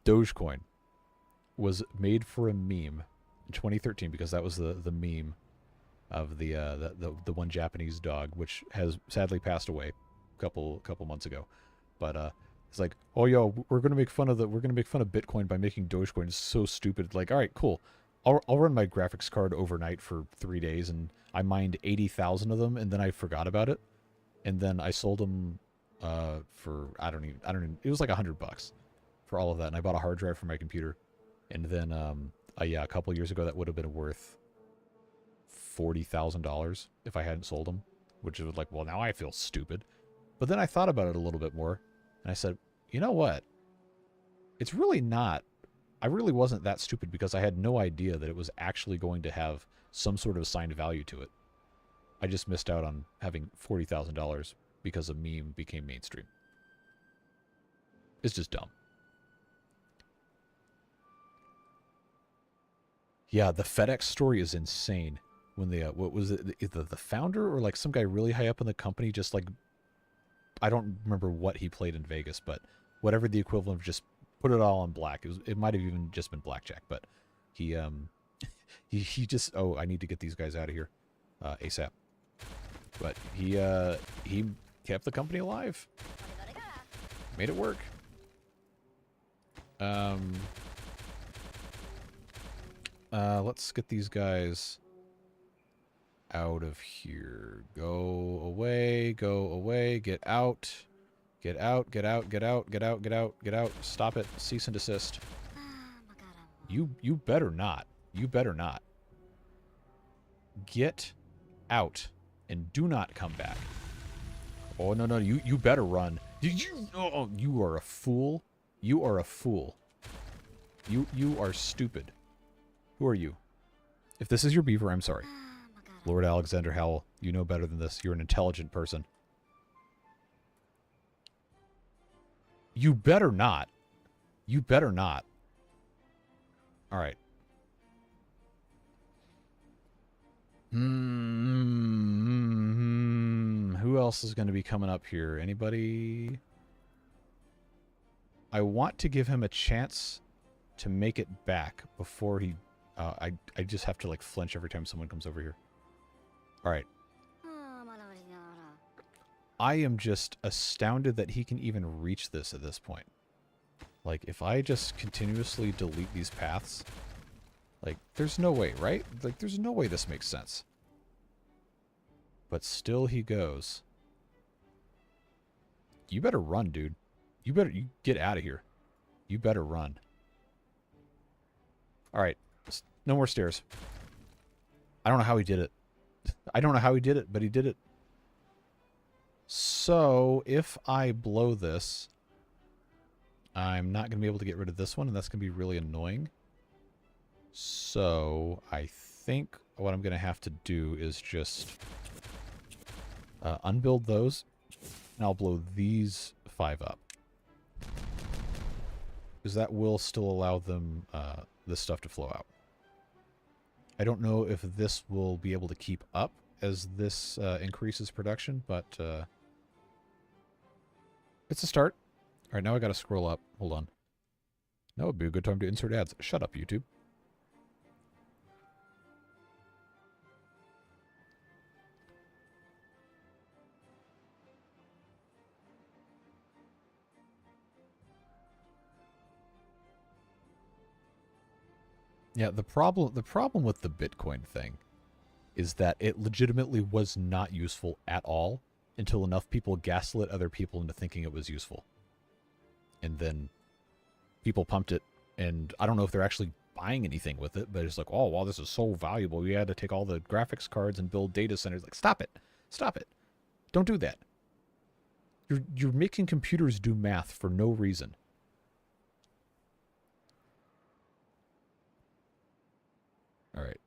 Dogecoin was made for a meme in 2013 because that was the meme of the one Japanese dog, which has sadly passed away a couple months ago. But it's like, oh yo, we're gonna make fun of Bitcoin by making Dogecoin. It's so stupid. Like, all right, cool. I'll run my graphics card overnight for 3 days, and I mined 80,000 of them, and then I forgot about it, and then I sold them for I don't even. It was like $100 for all of that, and I bought a hard drive for my computer, and then yeah, a couple years ago that would have been worth $40,000 if I hadn't sold them, which was like, well, now I feel stupid. But then I thought about it a little bit more, and I said, you know what? It's really not. I really wasn't that stupid because I had no idea that it was actually going to have some sort of assigned value to it. I just missed out on having $40,000 because a meme became mainstream. It's just dumb. Yeah, the FedEx story is insane. When the what was it? The founder or like some guy really high up in the company just like, I don't remember what he played in Vegas, but whatever the equivalent of just put it all on black. It might have even just been blackjack, but he just, oh, I need to get these guys out of here ASAP. But he kept the company alive. Made it work. Let's get these guys out of here. Go away, get out. Get out, get out, get out, get out, get out, get out. Stop it. Cease and desist. You better not. You better not. Get out and do not come back. Oh, no, no, you better run. Oh, you are a fool. You are a fool. You are stupid. Who are you? If this is your beaver, I'm sorry. Lord Alexander Howell, you know better than this. You're an intelligent person. You better not. You better not. All right. Who else is going to be coming up here? Anybody? I want to give him a chance to make it back before he... I just have to, like, flinch every time someone comes over here. All right. I am just astounded that he can even reach this at this point. Like, if I just continuously delete these paths... Like, there's no way, right? Like, there's no way this makes sense. But still he goes. You better run, dude. You get out of here. You better run. Alright. No more stairs. I don't know how he did it. I don't know how he did it, but he did it. So, if I blow this, I'm not going to be able to get rid of this one, and that's going to be really annoying. So, I think what I'm going to have to do is just unbuild those, and I'll blow these 5 up. Because that will still allow them, this stuff to flow out. I don't know if this will be able to keep up as this increases production, but it's a start. All right, now I got to scroll up. Hold on. Now would be a good time to insert ads. Shut up, YouTube. Yeah, the problem with the Bitcoin thing is that it legitimately was not useful at all until enough people gaslit other people into thinking it was useful. And then people pumped it, and I don't know if they're actually buying anything with it, but it's like, oh, wow, this is so valuable. We had to take all the graphics cards and build data centers. Like, stop it. Stop it. Don't do that. You're making computers do math for no reason. All right.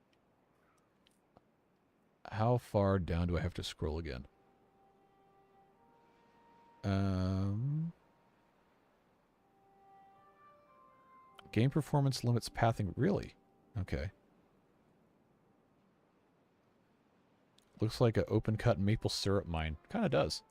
How far down do I have to scroll again? Game performance limits pathing. Really? Okay. Looks like an open cut maple syrup mine. Kind of does.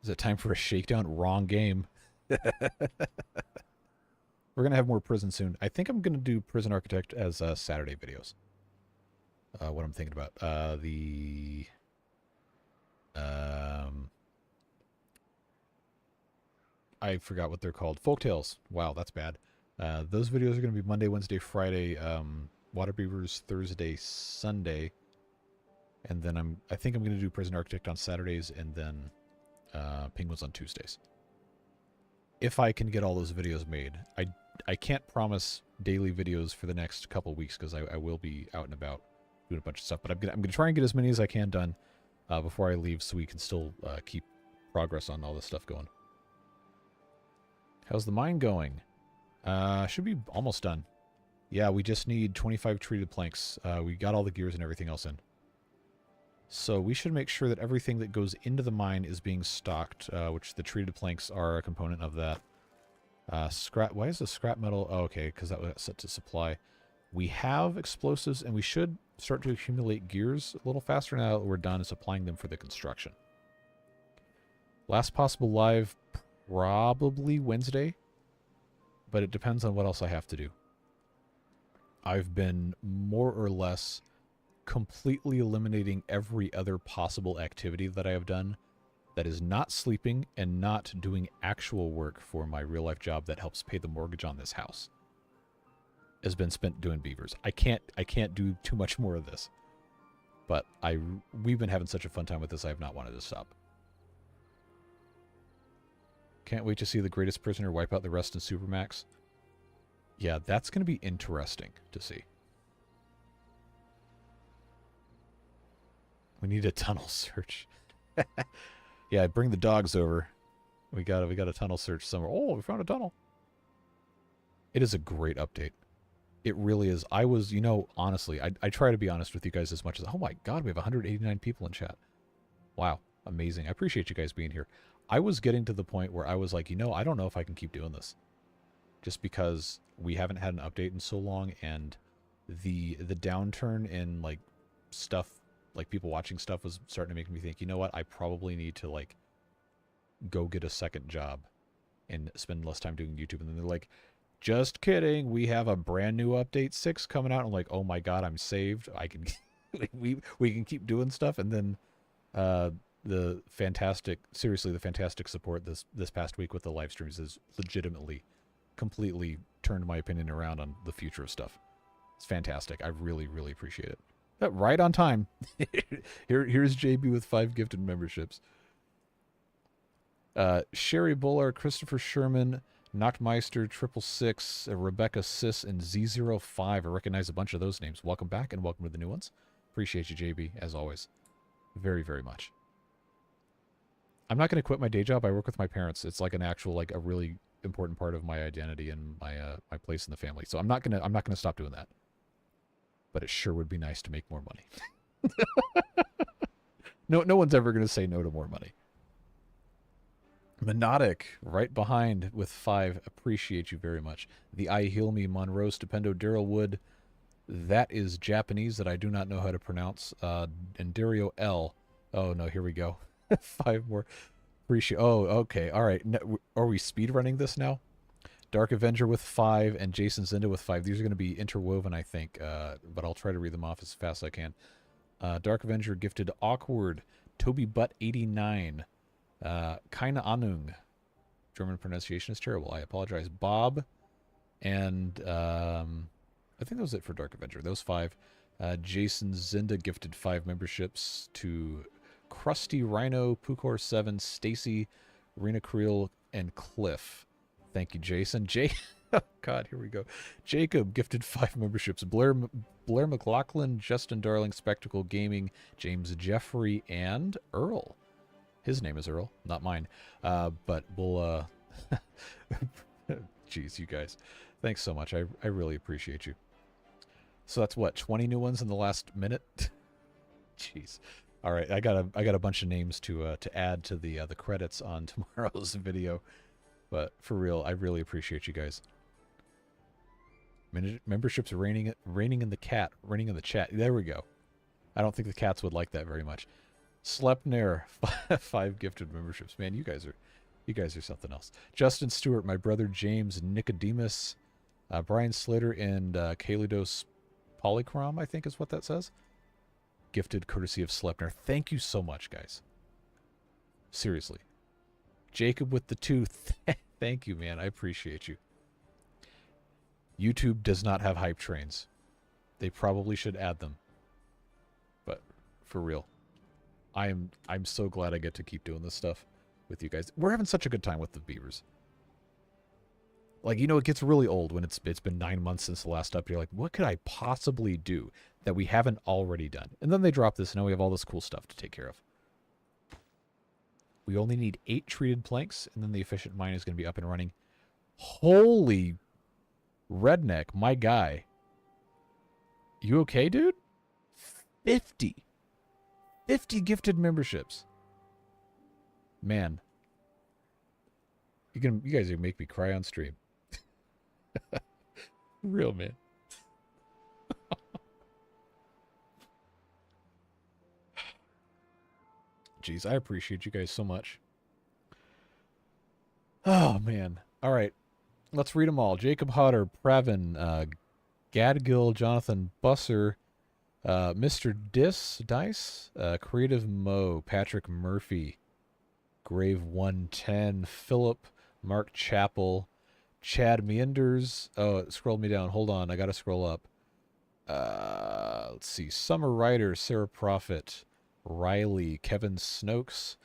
Is it time for a shakedown? Wrong game. We're going to have more prison soon. I think I'm going to do Prison Architect as Saturday videos. What I'm thinking about. I forgot what they're called. Folktales. Wow, that's bad. Those videos are going to be Monday, Wednesday, Friday. Water Beavers Thursday, Sunday. And then I think I'm going to do Prison Architect on Saturdays, and then Penguins on Tuesdays. If I can get all those videos made. I can't promise daily videos for the next couple weeks because I will be out and about doing a bunch of stuff. But I'm gonna try and get as many as I can done before I leave, so we can still keep progress on all this stuff going. How's the mine going? Should be almost done. Yeah, we just need 25 treated planks. We got all the gears and everything else in. So we should make sure that everything that goes into the mine is being stocked, which the treated planks are a component of that. Scrap. Why is the scrap metal? Oh, okay, because that was set to supply. We have explosives, and we should start to accumulate gears a little faster now that we're done supplying them for the construction. Last possible live, probably Wednesday, but it depends on what else I have to do. I've been more or less completely eliminating every other possible activity that I have done that is not sleeping and not doing actual work for my real life job that helps pay the mortgage on this house. Has been spent doing beavers. I can't do too much more of this. But we've been having such a fun time with this, I have not wanted to stop. Can't wait to see the greatest prisoner wipe out the rest in Supermax. Yeah, that's going to be interesting to see. We need a tunnel search. Yeah, bring the dogs over. We got a tunnel search somewhere. Oh, we found a tunnel. It is a great update. It really is. I was, honestly, I try to be honest with you guys as much as, oh my God, we have 189 people in chat. Wow, amazing. I appreciate you guys being here. I was getting to the point where I was like, I don't know if I can keep doing this. Just because we haven't had an update in so long, and the downturn in, like, stuff, like people watching stuff was starting to make me think, you know what, I probably need to, like, go get a second job and spend less time doing YouTube. And then they're like, just kidding, we have a brand new update 6 coming out. I'm like, oh my God, I'm saved. I can like, we can keep doing stuff. And then the fantastic support this past week with the live streams has legitimately completely turned my opinion around on the future of stuff. It's fantastic. I really, really appreciate it. Right on time. Here's JB with 5 gifted memberships. Sherry Buller, Christopher Sherman, Nachtmeister, 666, Rebecca Sis, and Z05. I recognize a bunch of those names. Welcome back and welcome to the new ones. Appreciate you, JB, as always. Very, very much. I'm not going to quit my day job. I work with my parents. It's like an actual, like a really important part of my identity and my my place in the family. So I'm not gonna stop doing that. But it sure would be nice to make more money. No one's ever gonna say no to more money. Monodic, right behind with 5. Appreciate you very much. The I Heal Me, Monroe, Stupendo, Daryl Wood. That is Japanese that I do not know how to pronounce. And Dario L. Oh, no, here we go. 5 more. Appreciate. Oh, okay. All right. Are we speedrunning this now? Dark Avenger with 5 and Jason Zinda with 5. These are going to be interwoven, I think. But I'll try to read them off as fast as I can. Dark Avenger gifted Awkward. Toby Butt 89. Keine Ahnung. German pronunciation is terrible. I apologize. Bob. And I think that was it for Dark Avenger. Those 5. Jason Zinda gifted 5 memberships to Krusty Rhino, Pukor 7, Stacy, Rena Creel, and Cliff. Thank you, Jason. Oh, God, here we go. Jacob gifted 5 memberships. Blair McLaughlin, Justin Darling, Spectacle Gaming, James Jeffrey, and Earl. His name is Earl, not mine. But we'll, Jeez, you guys. Thanks so much. I really appreciate you. So that's what, 20 new ones in the last minute? Jeez. All right, I got a bunch of names to add to the credits on tomorrow's video. But for real, I really appreciate you guys. Memberships raining in the chat. There we go. I don't think the cats would like that very much. Slepner, 5 gifted memberships. Man, you guys are something else. Justin Stewart, my brother James, Nicodemus, Brian Slater, and Kalidos Polychrom, I think is what that says. Gifted courtesy of Slepner. Thank you so much, guys. Seriously. Jacob with the 2. Thank you, man. I appreciate you. YouTube does not have hype trains. They probably should add them. But for real, I'm so glad I get to keep doing this stuff with you guys. We're having such a good time with the Beavers. Like, it gets really old when it's been 9 months since the last update. You're like, what could I possibly do that we haven't already done? And then they drop this, and now we have all this cool stuff to take care of. We only need 8 treated planks, and then the efficient mine is going to be up and running. Holy redneck, my guy. You okay, dude? 50 gifted memberships. Man. You guys are going to make me cry on stream. Real, man. Jeez, I appreciate you guys so much. Oh, man. All right. Let's read them all. Jacob Hodder, Pravin, Gadgil, Jonathan Busser, Mr. Dice, Creative Mo, Patrick Murphy, Grave 110, Philip, Mark Chappell, Chad Meanders. Oh, it scrolled me down. Hold on. I got to scroll up. Let's see. Summer Rider, Sarah Prophet, Riley, Kevin Snokes,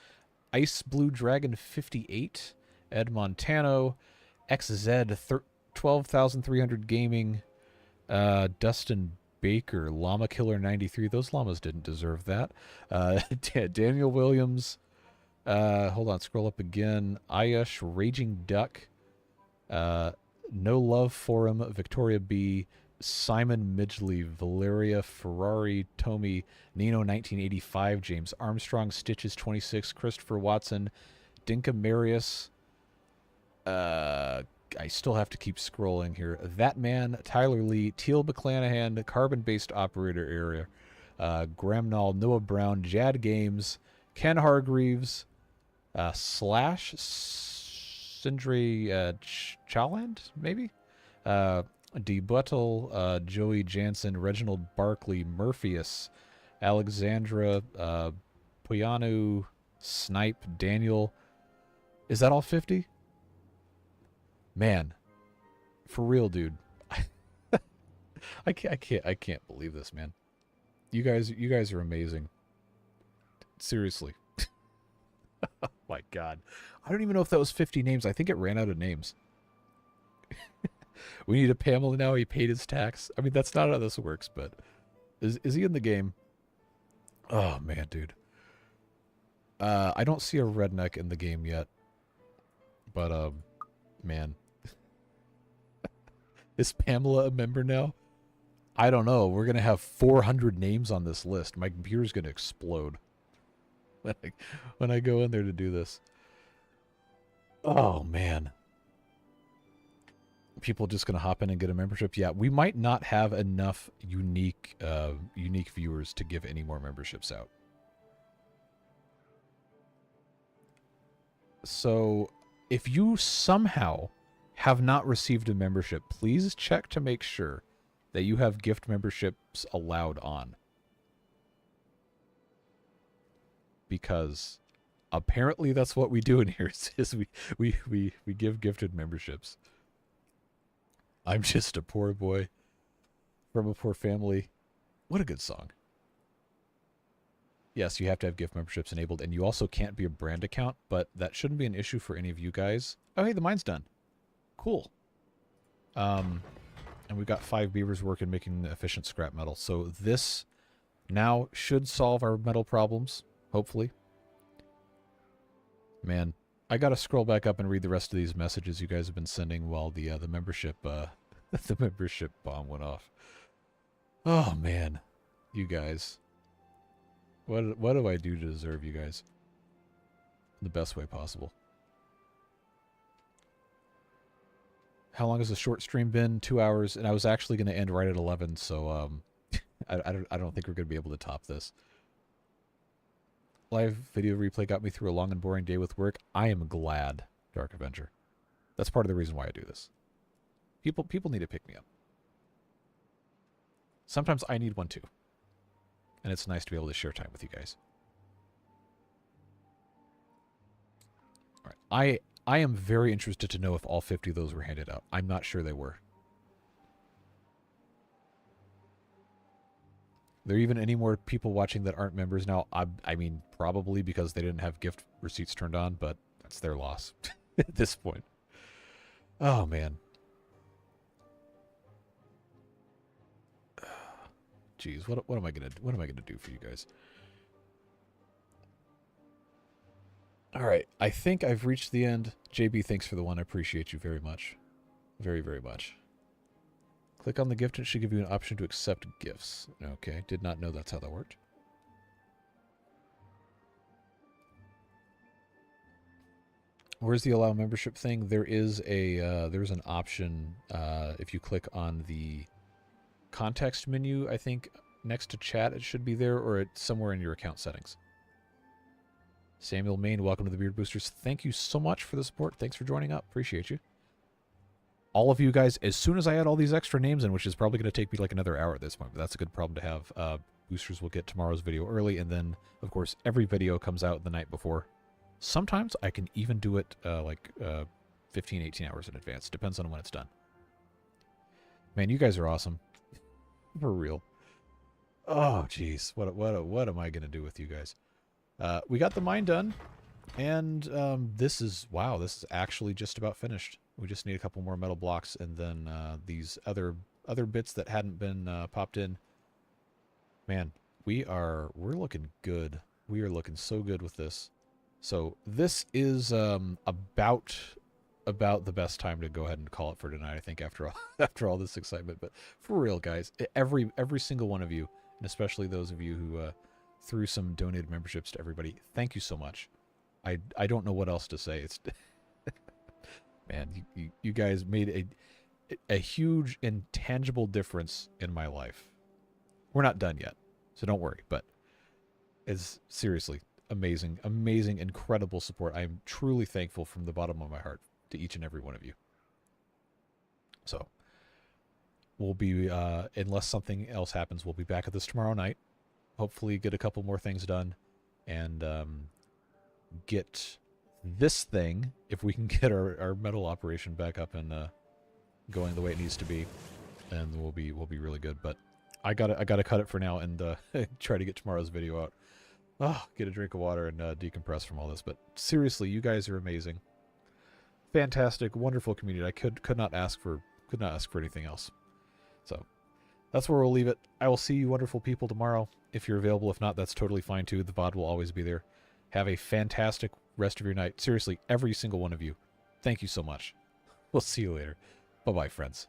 Ice Blue Dragon 58, Ed Montano, XZ 12,300 Gaming, Dustin Baker, Llama Killer 93. Those llamas didn't deserve that. Daniel Williams. Hold on, scroll up again. Ayush, Raging Duck. No Love Forum, Victoria B. Simon Midgley, Valeria Ferrari, Tommy, Nino 1985, James Armstrong, Stitches 26, Christopher Watson, Dinka Marius. I still have to keep scrolling here. That Man, Tyler Lee, Teal McClanahan, Carbon-Based Operator Area, Gramnall, Noah Brown, Jad Games, Ken Hargreaves, Slash, Sindri Chaland, maybe? D. Buttle, Joey Jansen, Reginald Barkley, Murpheus, Alexandra, Poyanu, Snipe, Daniel. Is that all 50? Man, for real, dude. I can't believe this, man. You guys are amazing. Seriously. Oh my God. I don't even know if that was 50 names. I think it ran out of names. We need a Pamela now. He paid his tax. I mean, that's not how this works, but is he in the game? Oh man, dude. I don't see a redneck in the game yet. But man. Is Pamela a member now? I don't know. We're going to have 400 names on this list. My computer's going to explode when I go in there to do this. Oh, man. People just going to hop in and get a membership? Yeah, we might not have enough unique viewers to give any more memberships out. So, if you somehow have not received a membership, please check to make sure that you have gift memberships allowed on. Because apparently that's what we do in here, is we give gifted memberships. I'm just a poor boy from a poor family. What a good song. Yes, you have to have gift memberships enabled, and you also can't be a brand account, but that shouldn't be an issue for any of you guys. Oh, hey, the mine's done. Cool. And we've got 5 beavers working making efficient scrap metal. So this now should solve our metal problems, hopefully. Man, I gotta scroll back up and read the rest of these messages you guys have been sending while the membership the membership bomb went off. Oh man, you guys. What do I do to deserve you guys? The best way possible. How long has the short stream been? 2 hours, and I was actually going to end right at 11, so I don't think we're going to be able to top this. Live video replay got me through a long and boring day with work. I am glad, Dark Avenger. That's part of the reason why I do this. People need to pick me up. Sometimes I need one too. And it's nice to be able to share time with you guys. All right. I am very interested to know if all 50 of those were handed out. I'm not sure they were. Are there even any more people watching that aren't members now? I mean, probably because they didn't have gift receipts turned on, but that's their loss at this point. Oh, man. Jeez, what am I gonna do for you guys? All right, I think I've reached the end. JB, thanks for the one. I appreciate you very much. Very, very much. Click on the gift and it should give you an option to accept gifts. Okay, did not know that's how that worked. Where's the allow membership thing? There is a there's an option if you click on the context menu, I think next to chat it should be there, or it's somewhere in your account settings. Samuel Main, welcome to the Beard Boosters. Thank you so much for the support. Thanks for joining up. Appreciate you. All of you guys, as soon as I add all these extra names in, which is probably going to take me like another hour at this point, but that's a good problem to have. Boosters will get tomorrow's video early, and then, of course, every video comes out the night before. Sometimes I can even do it 15, 18 hours in advance. Depends on when it's done. Man, you guys are awesome. For real. Oh, jeez. What am I going to do with you guys? We got the mine done, and this is actually just about finished. We just need a couple more metal blocks, and then these other bits that hadn't been popped in Man, we're looking good. We are looking so good with this. So this is about the best time to go ahead and call it for tonight, I think, after all after all this excitement. But for real, guys, every single one of you, and especially those of you who threw some donated memberships to everybody, thank you so much. I don't know what else to say. It's man, you guys made a huge intangible difference in my life. We're not done yet, so don't worry, but it's seriously amazing, incredible support. I am truly thankful from the bottom of my heart to each and every one of you. So we'll be, unless something else happens, we'll be back at this tomorrow night. Hopefully get a couple more things done and get this thing, if we can get our metal operation back up and going the way it needs to be, and we'll be really good. But I gotta cut it for now and try to get tomorrow's video out. Oh, get a drink of water and decompress from all this. But seriously, you guys are amazing, fantastic, wonderful community. I could not ask for anything else. So that's where we'll leave it. I will see you wonderful people tomorrow if you're available. If not, that's totally fine too. The VOD will always be there. Have a fantastic rest of your night. Seriously, every single one of you. Thank you so much. We'll see you later. Bye-bye, friends.